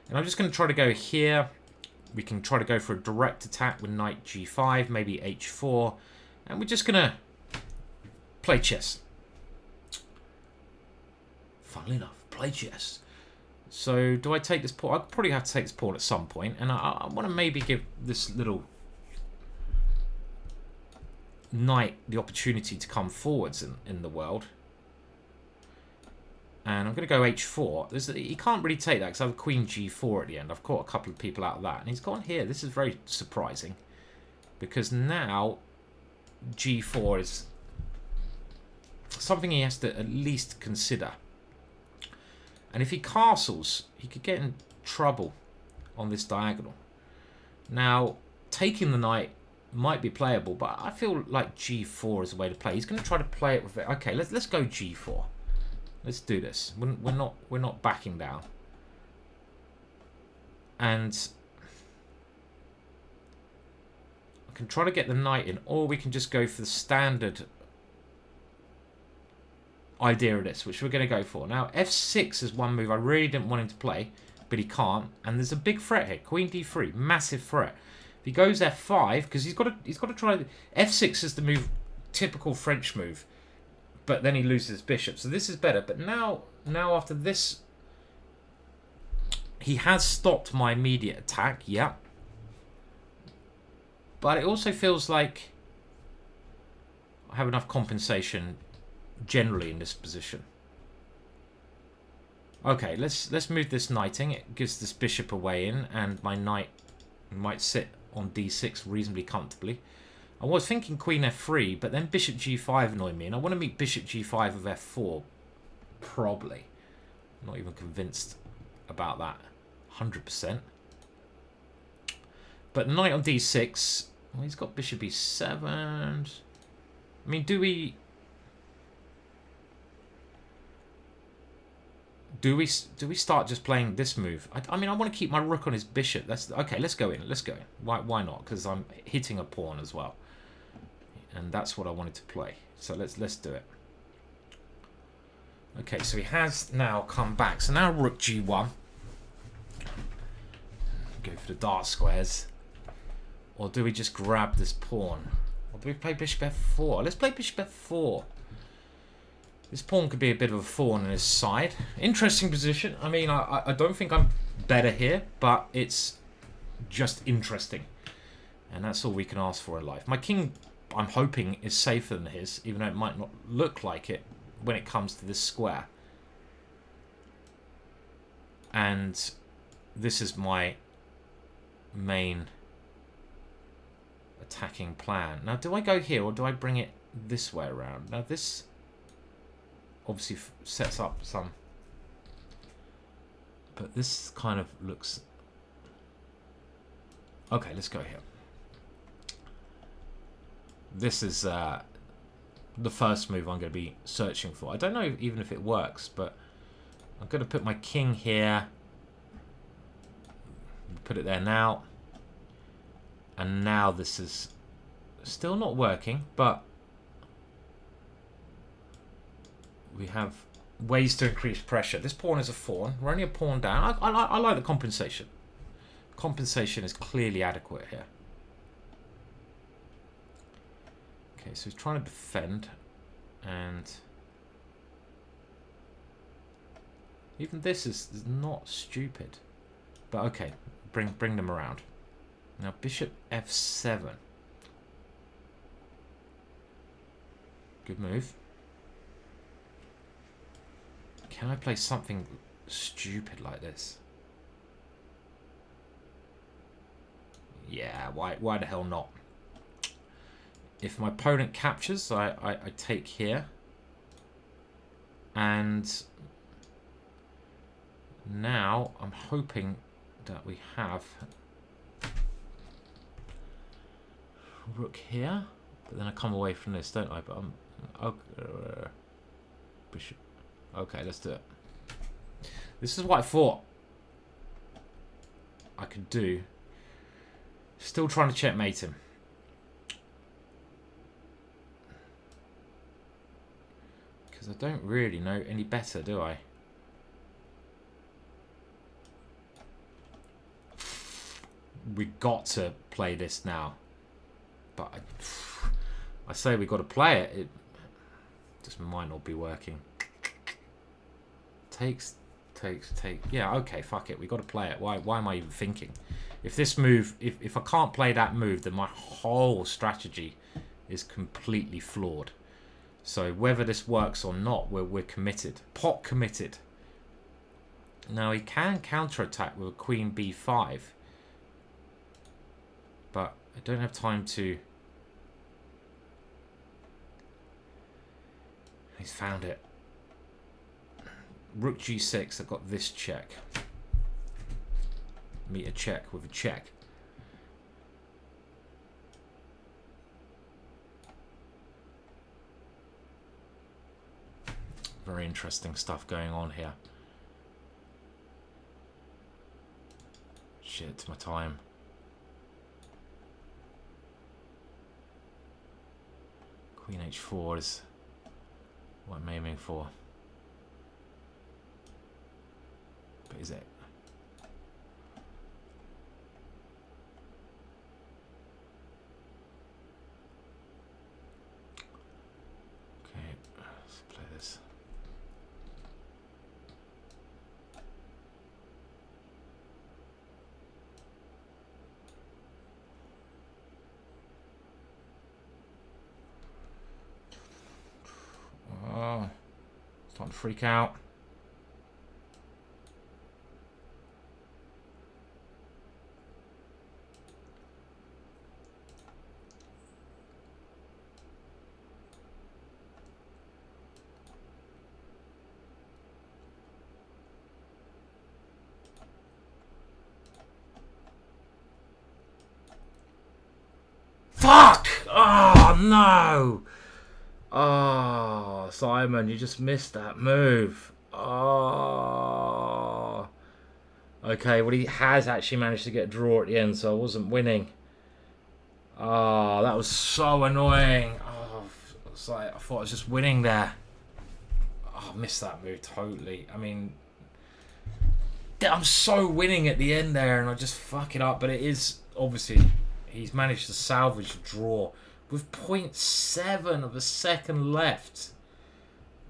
And I'm just going to try to go here. We can try to go for a direct attack with knight g5, maybe h4, and we're just going to play chess. Funnily enough, play chess. So, do I take this pawn? I'll probably have to take this pawn at some point, and I want to maybe give this little knight the opportunity to come forwards in the world. And I'm going to go h4. He can't really take that because I have a queen g4 at the end. I've caught a couple of people out of that. And he's gone here. This is very surprising because now g4 is something he has to at least consider. And if he castles, he could get in trouble on this diagonal. Now, taking the knight might be playable, but I feel like g4 is the way to play. He's going to try to play it with it. Okay, let's go g4. Let's do this. We're not backing down. And I can try to get the knight in, or we can just go for the standard idea of this, which we're going to go for. Now, f6 is one move I really didn't want him to play, but he can't. And there's a big threat here. Queen d3, massive threat. If he goes f5, because he's got to try. F6 is the move, typical French move, but then he loses his bishop. So this is better. But now after this, he has stopped my immediate attack. Yeah. But it also feels like I have enough compensation generally in this position. Okay, let's move this knighting. It gives this bishop a way in, and my knight might sit on d6 reasonably comfortably. I was thinking queen f3, but then bishop g5 annoyed me, and I want to meet bishop g5 with f4. Probably. I'm not even convinced about that 100%. But knight on d6. Well, he's got bishop e7. I mean, do we start just playing this move? I mean, I want to keep my rook on his bishop. Okay, let's go in. Let's go in. Why not? Because I'm hitting a pawn as well. And that's what I wanted to play. So let's do it. Okay, so he has now come back. So now rook g1. Go for the dark squares. Or do we just grab this pawn? Or do we play bishop f4? Let's play bishop f4. This pawn could be a bit of a thorn in his side. Interesting position. I mean, I don't think I'm better here, but it's just interesting. And that's all we can ask for in life. My king, I'm hoping, is safer than his, even though it might not look like it when it comes to this square. And this is my main attacking plan. Now, do I go here or do I bring it this way around? Now, this obviously sets up some... But this kind of looks... Okay, let's go here. This is the first move I'm going to be searching for. I don't know even if it works, but I'm going to put my king here. Put it there now. And now this is still not working, but we have ways to increase pressure. This pawn is a fawn. We're only a pawn down. I like the compensation. Compensation is clearly adequate here. Okay, so he's trying to defend, and even this is not stupid. But okay, bring them around. Now bishop f7. Good move. Can I play something stupid like this? Yeah, why the hell not? If my opponent captures, I take here. And now I'm hoping that we have rook here. But then I come away from this, don't I? But I'm... bishop. Okay, let's do it. This is what I thought I could do. Still trying to checkmate him. Because I don't really know any better, do I? We got to play this now. But I say we got to play it. It just might not be working. Take. Yeah, okay, fuck it. We got to play it. Why am I even thinking? If this move, if I can't play that move, then my whole strategy is completely flawed. So whether this works or not, we're committed. Pot committed. Now he can counterattack with a queen b5. But I don't have time to... He's found it. Rook g6, I've got this check. Meet a check with a check. Very interesting stuff going on here. Shit, it's my time. Queen h4 is what I'm aiming for. But is it? Okay, let's play this. Oh, starting to freak out. Fuck! Oh, no! Oh, Simon, you just missed that move. Oh. Okay, well, he has actually managed to get a draw at the end, so I wasn't winning. Oh, that was so annoying. Oh, it's like, I thought I was just winning there. Oh, I missed that move totally. I mean, I'm so winning at the end there, and I just fuck it up. But it is, obviously, he's managed to salvage a draw with 0.7 of a second left.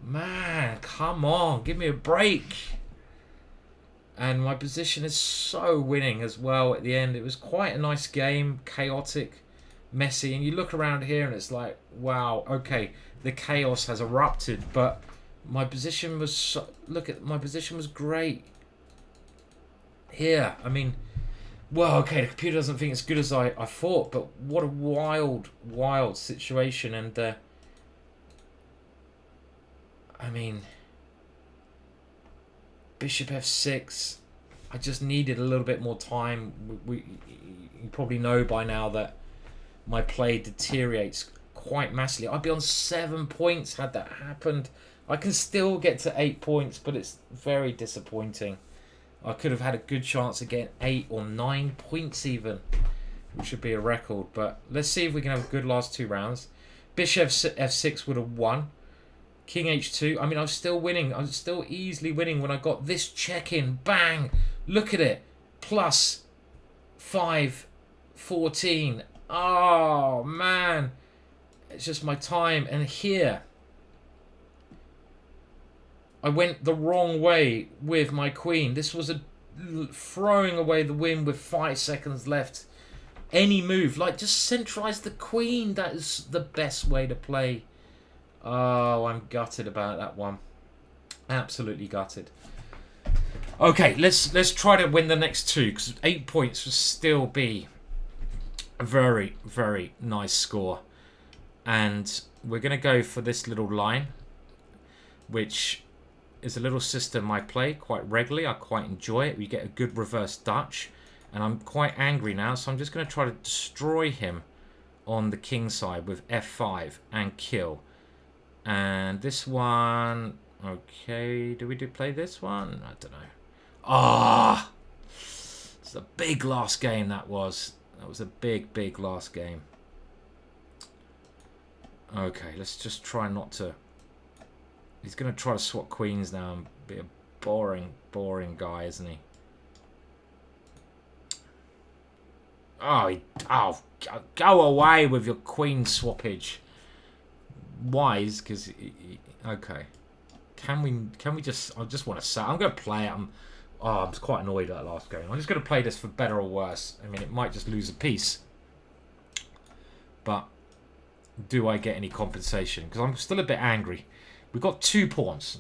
Man, come on, give me a break. And my position is so winning as well at the end. It was quite a nice game, chaotic, messy. And you look around here and it's like, wow, okay, the chaos has erupted, but my position was so, look at my position was great. Here, I mean, Well, okay, the computer doesn't think it's good as I thought, but what a wild, wild situation. And, I mean, bishop f6, I just needed a little bit more time. You probably know by now that my play deteriorates quite massively. I'd be on 7 points had that happened. I can still get to 8 points, but it's very disappointing. I could have had a good chance of getting 8 or 9 points even, which would be a record. But let's see if we can have a good last 2 rounds. Bishop f6 would have won. King h2. I mean, I was still winning. I was still easily winning when I got this check in. Bang! Look at it. Plus 5, 14. Oh, man. It's just my time. And here, I went the wrong way with my queen. This was a throwing away the win with 5 seconds left. Any move, like just centralize the queen. That is the best way to play. Oh, I'm gutted about that one. Absolutely gutted. Okay, let's try to win the next 2, because 8 points would still be a very, very nice score. And we're going to go for this little line, which is a little system I play quite regularly. I quite enjoy it. We get a good reverse Dutch. And I'm quite angry now, so I'm just going to try to destroy him on the king side with f5 and kill. And this one... Okay, do we play this one? I don't know. Ah! It's a big last game, that was. That was a big, big last game. Okay, let's just try not to... He's going to try to swap queens now and be a boring, boring guy, isn't he? Oh, go away with your queen swappage. Wise, because... Okay. Can we just... I just want to say... I'm going to play it. I'm quite annoyed at that last game. I'm just going to play this for better or worse. I mean, it might just lose a piece. But do I get any compensation? Because I'm still a bit angry. We've got 2 pawns.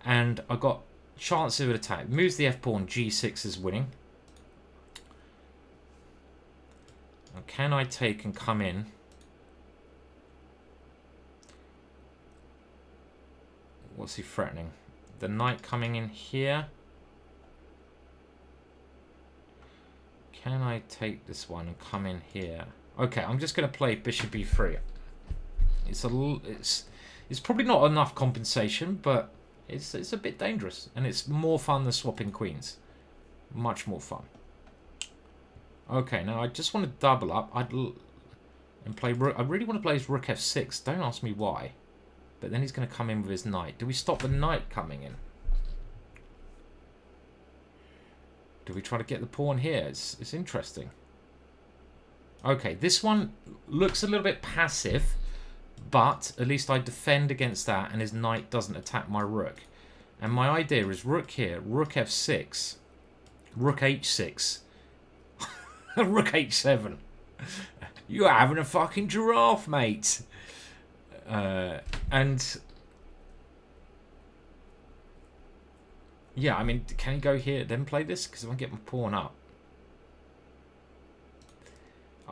And I got chances of attack. Moves the f-pawn. g6 is winning. Now, can I take and come in? What's he threatening? The knight coming in here. Can I take this one and come in here? Okay, I'm just going to play bishop e3. It's probably not enough compensation, but it's a bit dangerous, and it's more fun than swapping queens. Much more fun. Okay, now I just want to double up. And play rook. I really want to play his rook f6. Don't ask me why. But then he's going to come in with his knight. Do we stop the knight coming in? Do we try to get the pawn here? It's interesting. Okay, this one looks a little bit passive, but at least I defend against that and his knight doesn't attack my rook. And my idea is rook here, rook f6, rook h6, rook h7. You're having a fucking giraffe, mate. And yeah, I mean, can he go here then play this? Because if I get my pawn up.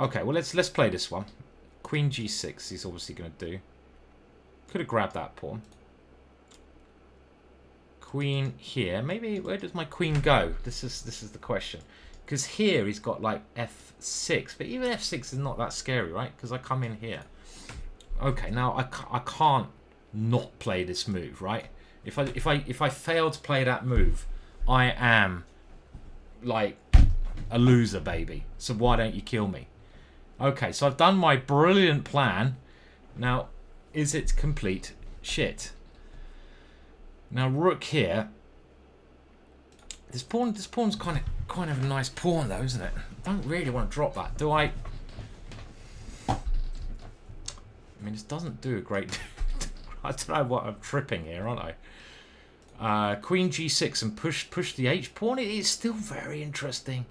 Okay, well let's play this one. Queen g6 he's obviously going to do. Could have grabbed that pawn. Queen here. Maybe where does my queen go? This is the question. Because here he's got like f6, but even f6 is not that scary, right? Because I come in here. Okay, now I can't not play this move, right? If I fail to play that move, I am like a loser, baby. So why don't you kill me? Okay, so I've done my brilliant plan. Now, is it complete shit? Now, rook here. This pawn's kind of a nice pawn, though, isn't it? I don't really want to drop that, do I? I mean, this doesn't do a great... I don't know what I'm tripping here, aren't I? Queen g6 and push the h pawn. It is still very interesting.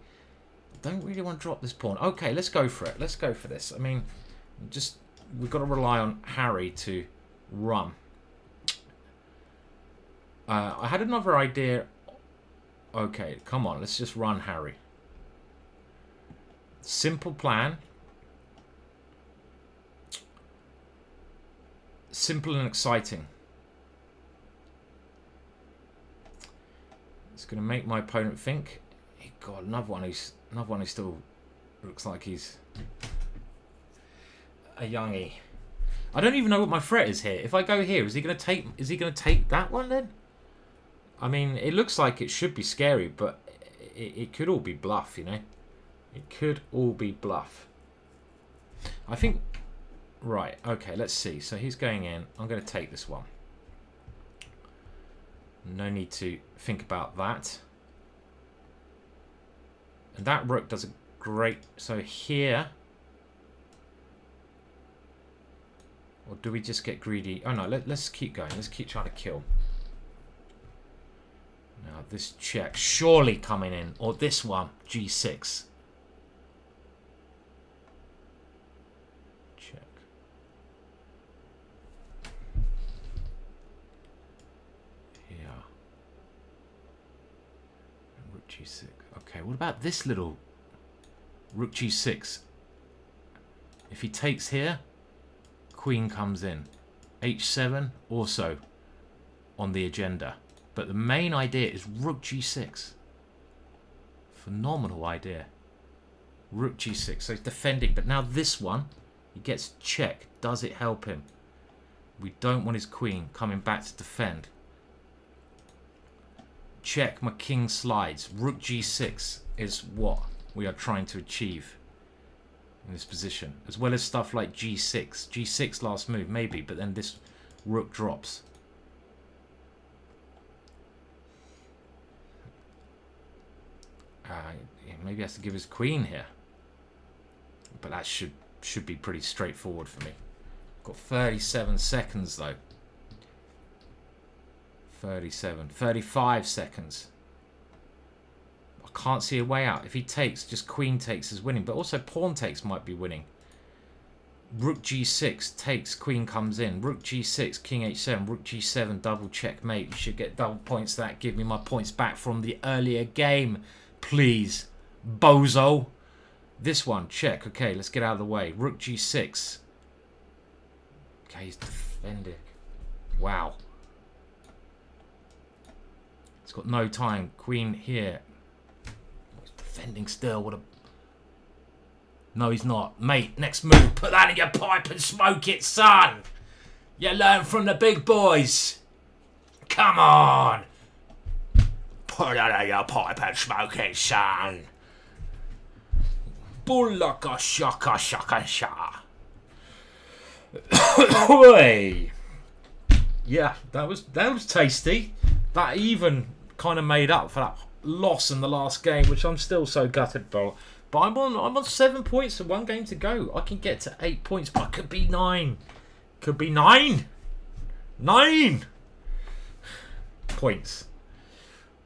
Don't really want to drop this pawn. Okay, let's go for it. Let's go for this. I mean, we've got to rely on Harry to run. I had another idea. Okay, come on. Let's just run Harry. Simple plan. Simple and exciting. It's going to make my opponent think. God, another one who still looks like he's a youngie. I don't even know what my threat is here. If I go here, is he going to take? Is he going to take that one then? I mean, it looks like it should be scary, but it could all be bluff, you know. It could all be bluff. I think. Right. Okay. Let's see. So he's going in. I'm going to take this one. No need to think about that. And that rook does a great... So here... Or do we just get greedy? Oh no, let's keep going. Let's keep trying to kill. Now this check surely coming in. Or this one, G6. Check. Here. And rook G6. Okay, what about this little rook G6? If he takes here, queen comes in. H7 also on the agenda. But the main idea is rook G6. Phenomenal idea. Rook G6. So he's defending. But now this one, he gets check. Does it help him? We don't want his queen coming back to defend. Check, my king slides. Rook G6 is what we are trying to achieve in this position. As well as stuff like G6. G6 last move, maybe. But then this rook drops. Maybe he has to give his queen here. But that should be pretty straightforward for me. Got 37 seconds though. 37, 35 seconds. I can't see a way out. If he takes, just queen takes is winning. But also pawn takes might be winning. Rook G6 takes, queen comes in. Rook G6, king H7, rook G7, double checkmate. You should get double points for that. Give me my points back from the earlier game, please. Bozo. This one, check. Okay, let's get out of the way. Rook G6. Okay, he's defending. Wow. It's got no time. Queen here. He's defending still. What a... No, he's not. Mate, next move. Put that in your pipe and smoke it, son. You learn from the big boys. Come on. Put that in your pipe and smoke it, son. Bullaka shaka shaka sha. Yeah, that was tasty. That even kind of made up for that loss in the last game, which I'm still so gutted about. But I'm on 7 points and 1 game to go. I can get to 8 points, but it could be 9. Could be 9. 9 points.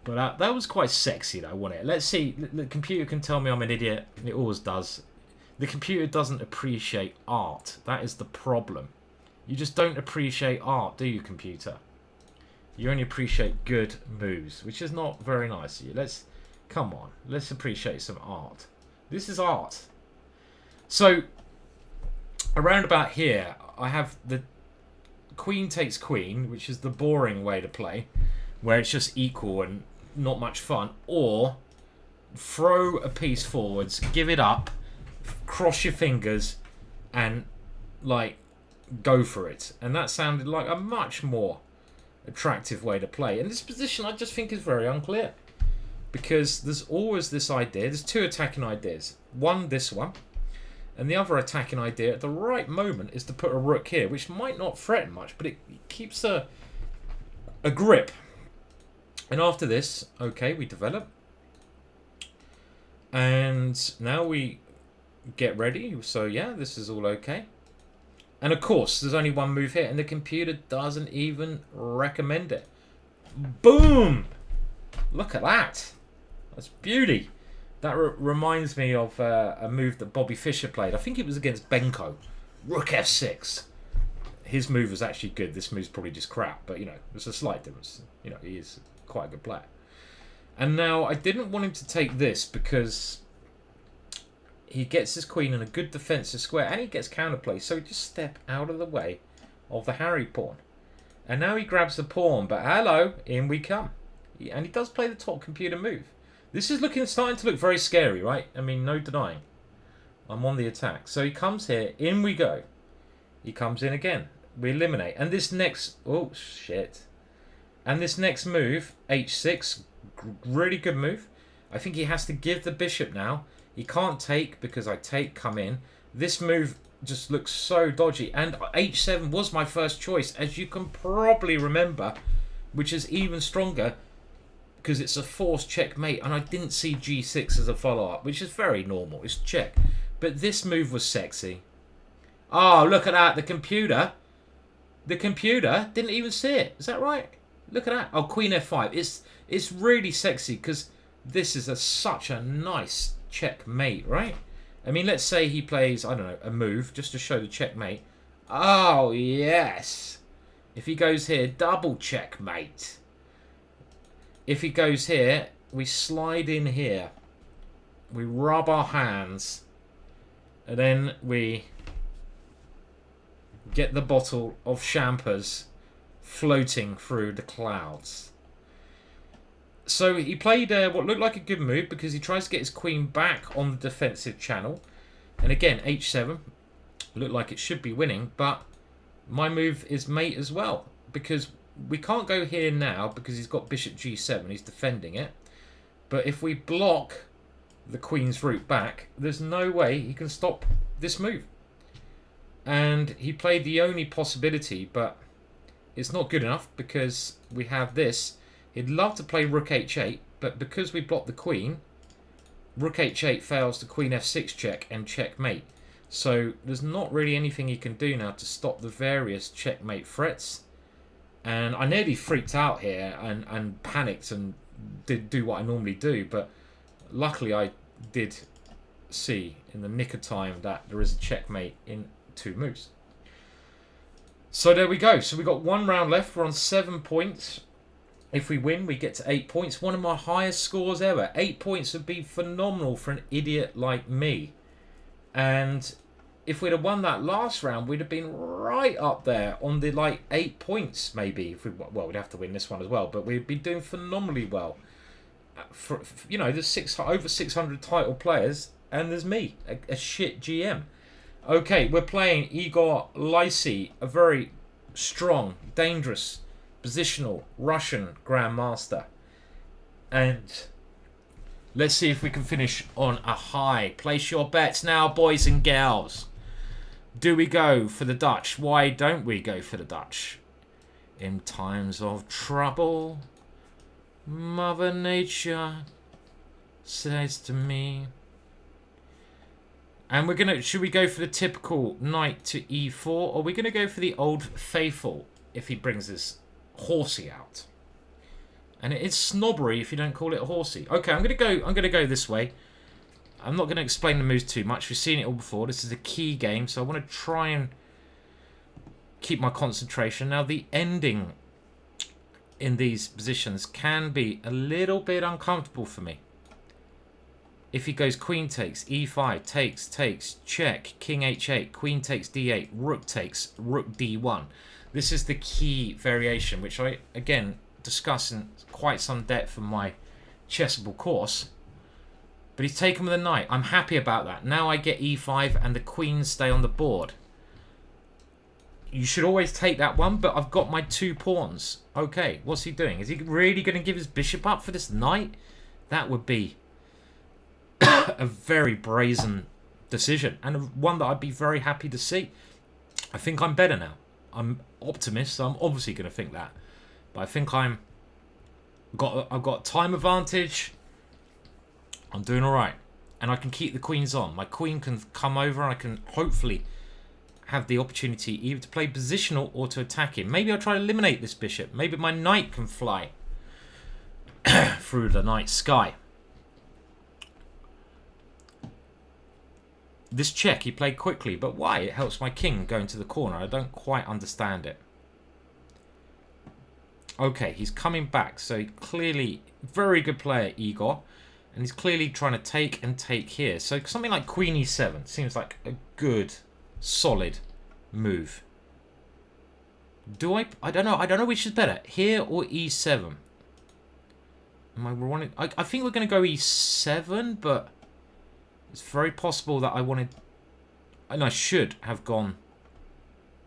But that was quite sexy though, wasn't it? Let's see. The computer can tell me I'm an idiot. It always does. The computer doesn't appreciate art. That is the problem. You just don't appreciate art, do you, computer? You only appreciate good moves, which is not very nice of you. Come on. Let's appreciate some art. This is art. So, around about here, I have the queen takes queen, which is the boring way to play, where it's just equal and not much fun, or throw a piece forwards, give it up, cross your fingers, and like go for it. And that sounded like a much more attractive way to play. And this position I just think is very unclear, because there's always this idea. There's 2 attacking ideas. One, this one, and the other attacking idea at the right moment is to put a rook here, which might not threaten much, but it keeps a grip. And after this, okay, we develop. And now we get ready. So yeah, this is all okay. And of course, there's only one move here, and the computer doesn't even recommend it. Boom! Look at that. That's beauty. That reminds me of a move that Bobby Fischer played. I think it was against Benko. Rook F6. His move was actually good. This move's probably just crap, but you know, there's a slight difference. You know, he is quite a good player. And now I didn't want him to take this because he gets his queen in a good defensive square, and he gets counterplay. So he just step out of the way of the Harry pawn. And now he grabs the pawn, but hello, in we come. And he does play the top computer move. This is starting to look very scary, right? I mean, no denying. I'm on the attack. So he comes here, in we go. He comes in again. We eliminate. And this next... Oh, shit. And this next move, h6, really good move. I think he has to give the bishop now. He can't take because I take, come in. This move just looks so dodgy. And h7 was my first choice, as you can probably remember, which is even stronger because it's a forced checkmate. And I didn't see g6 as a follow-up, which is very normal. It's check. But this move was sexy. Oh, look at that. The computer didn't even see it. Is that right? Look at that. Oh, queen f5. It's really sexy because this is such a nice checkmate, right? I mean, let's say he plays, I don't know, a move just to show the checkmate. Oh, yes. If he goes here, double checkmate. If he goes here, we slide in here. We rub our hands. And then we get the bottle of champers floating through the clouds. So he played what looked like a good move because he tries to get his queen back on the defensive channel. And again, h7 looked like it should be winning, but my move is mate as well because we can't go here now because he's got bishop g7. He's defending it. But if we block the queen's route back, there's no way he can stop this move. And he played the only possibility, but it's not good enough because we have this. He'd love to play rook h8, but because we block the queen, rook h8 fails to queen f6 check and checkmate. So there's not really anything he can do now to stop the various checkmate threats. And I nearly freaked out here and panicked and did do what I normally do, but luckily I did see in the nick of time that there is a checkmate in 2 moves. So there we go. So we got 1 round left. We're on 7 points. If we win, we get to 8 points. One of my highest scores ever. 8 points would be phenomenal for an idiot like me. And if we'd have won that last round, we'd have been right up there on the 8 points maybe. If well, we'd have to win this one as well, but we'd be doing phenomenally well. For you know, there's over 600 title players, and there's me, a shit GM. Okay, we're playing Igor Lysy, a very strong, dangerous, positional Russian Grandmaster. And let's see if we can finish on a high. Place your bets now, boys and girls. Do we go for the Dutch? Why don't we go for the Dutch? In times of trouble, Mother Nature says to me. And we're gonna, should we go for the typical knight to e4, or are we gonna go for the old faithful if he brings this horsey out? And it is snobbery if you don't call it a horsey. Okay, I'm gonna go this way. I'm not gonna explain the moves too much. We've seen it all before. This is a key game, so I want to try and keep my concentration. Now the ending in these positions can be a little bit uncomfortable for me. If he goes queen takes, e5, takes, check, king h8, queen takes d8, rook takes, rook d1. This is the key variation, which I, again, discuss in quite some depth in my chessable course. But he's taken with a knight. I'm happy about that. Now I get e5 and the queens stay on the board. You should always take that one, but I've got my 2 pawns. Okay, what's he doing? Is he really going to give his bishop up for this knight? That would be a very brazen decision, and one that I'd be very happy to see. I think I'm better now. I'm optimist, so I'm obviously going to think that. But I think I've got time advantage. I'm doing all right, and I can keep the queens on. My queen can come over, and I can hopefully have the opportunity either to play positional or to attack him. Maybe I'll try to eliminate this bishop. Maybe my knight can fly through the night sky. This check he played quickly, but why? It helps my king go into the corner. I don't quite understand it. Okay, he's coming back, so clearly very good player, Igor. And he's clearly trying to take and take here. So something like Queen E7 seems like a good, solid move. Do I don't know. I don't know which is better, here or E7. Am I wanting? I think we're going to go E7, but it's very possible that I wanted, and I should have gone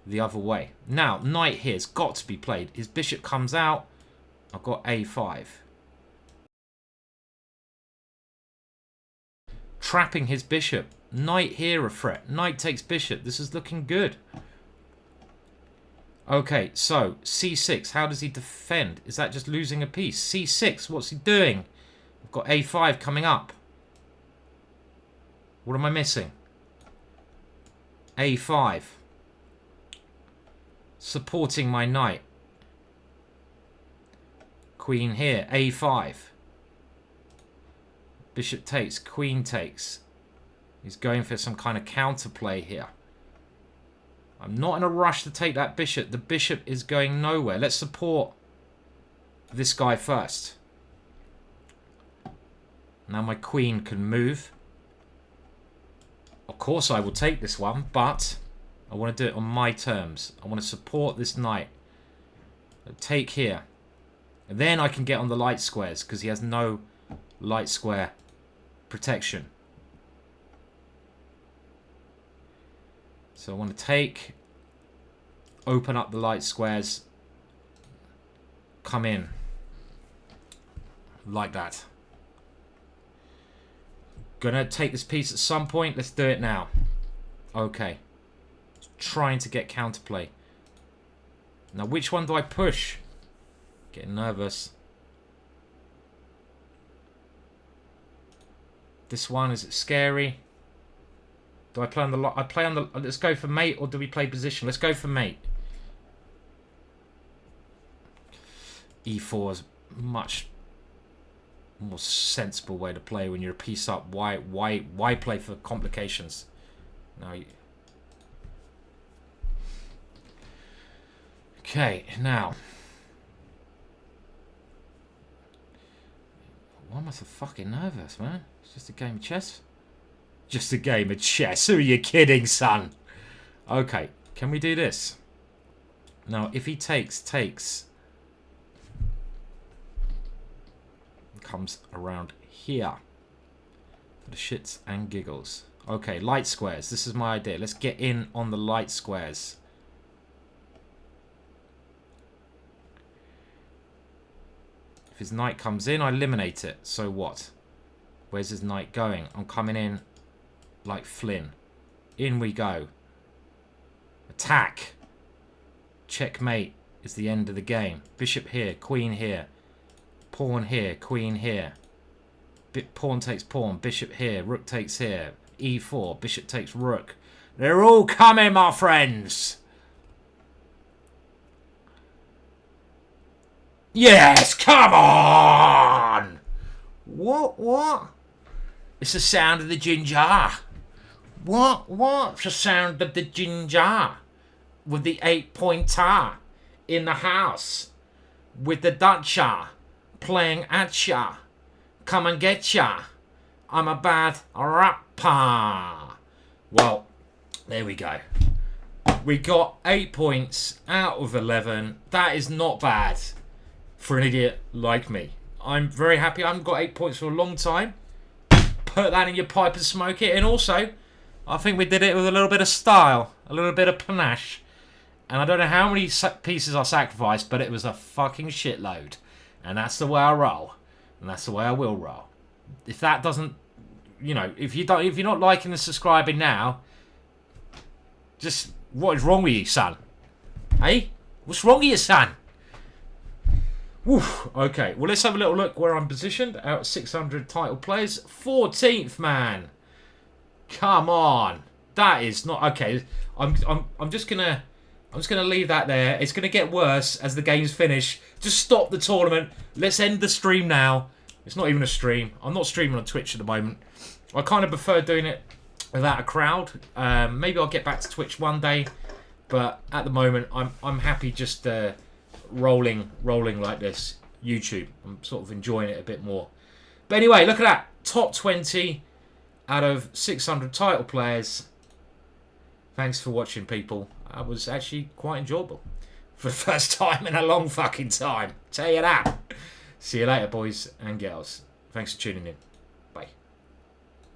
the other way. Now, knight here's got to be played. His bishop comes out. I've got A5. Trapping his bishop. Knight here a threat. Knight takes bishop. This is looking good. Okay, so C6. How does he defend? Is that just losing a piece? C6. What's he doing? I've got A5 coming up. What am I missing? A5. Supporting my knight. Queen here. A5. Bishop takes. Queen takes. He's going for some kind of counterplay here. I'm not in a rush to take that bishop. The bishop is going nowhere. Let's support this guy first. Now my queen can move. Of course I will take this one, but I want to do it on my terms. I want to support this knight. Take here. And then I can get on the light squares because he has no light square protection. So I want to take, open up the light squares, come in like that. Gonna take this piece at some point. Let's do it now. Okay. Trying to get counterplay. Now which one do I push? Getting nervous. This one, is it scary? Do I play on the... I play on the... Let's go for mate, or do we play position? Let's go for mate. E4 is much more sensible way to play when you're a piece up. Why play for complications? No. Okay, now. Why am I so fucking nervous, man? It's just a game of chess. Just a game of chess. Who are you kidding, son? Okay, can we do this? Now, if he takes, comes around here for the shits and giggles. Okay, light squares. This is my idea. Let's get in on the light squares. If his knight comes in, I eliminate it. So what? Where's his knight going? I'm coming in like Flynn. In we go. Attack. Checkmate is the end of the game. Bishop here, queen here. Pawn here, queen here. Pawn takes pawn, bishop here, rook takes here. E4, bishop takes rook. They're all coming, my friends. Yes, come on! What? It's the sound of the ginger. What's the sound of the ginger? With the 8-pointer in the house. With the Dutcher playing at ya. Come and get ya. I'm a bad rapper. Well, there we go. We got 8 points out of 11. That is not bad for an idiot like me. I'm very happy. I haven't got 8 points for a long time. Put that in your pipe and smoke it. And also, I think we did it with a little bit of style. A little bit of panache. And I don't know how many pieces I sacrificed, but it was a fucking shitload. And that's the way I roll. And that's the way I will roll. If that doesn't, you know, if you're not liking and subscribing now, just, what is wrong with you, son? Hey? What's wrong with you, son? Whew. Okay, well, let's have a little look where I'm positioned. Out of 600 title players. 14th, man. Come on. That is not... Okay, I'm just gonna leave that there. It's gonna get worse as the games finish. Just stop the tournament. Let's end the stream now. It's not even a stream. I'm not streaming on Twitch at the moment. I kind of prefer doing it without a crowd. Maybe I'll get back to Twitch one day, but at the moment I'm happy just rolling like this. YouTube. I'm sort of enjoying it a bit more. But anyway, look at that. top 20 out of 600 title players. Thanks for watching, people. That was actually quite enjoyable. For the first time in a long fucking time. Tell you that. See you later, boys and girls. Thanks for tuning in.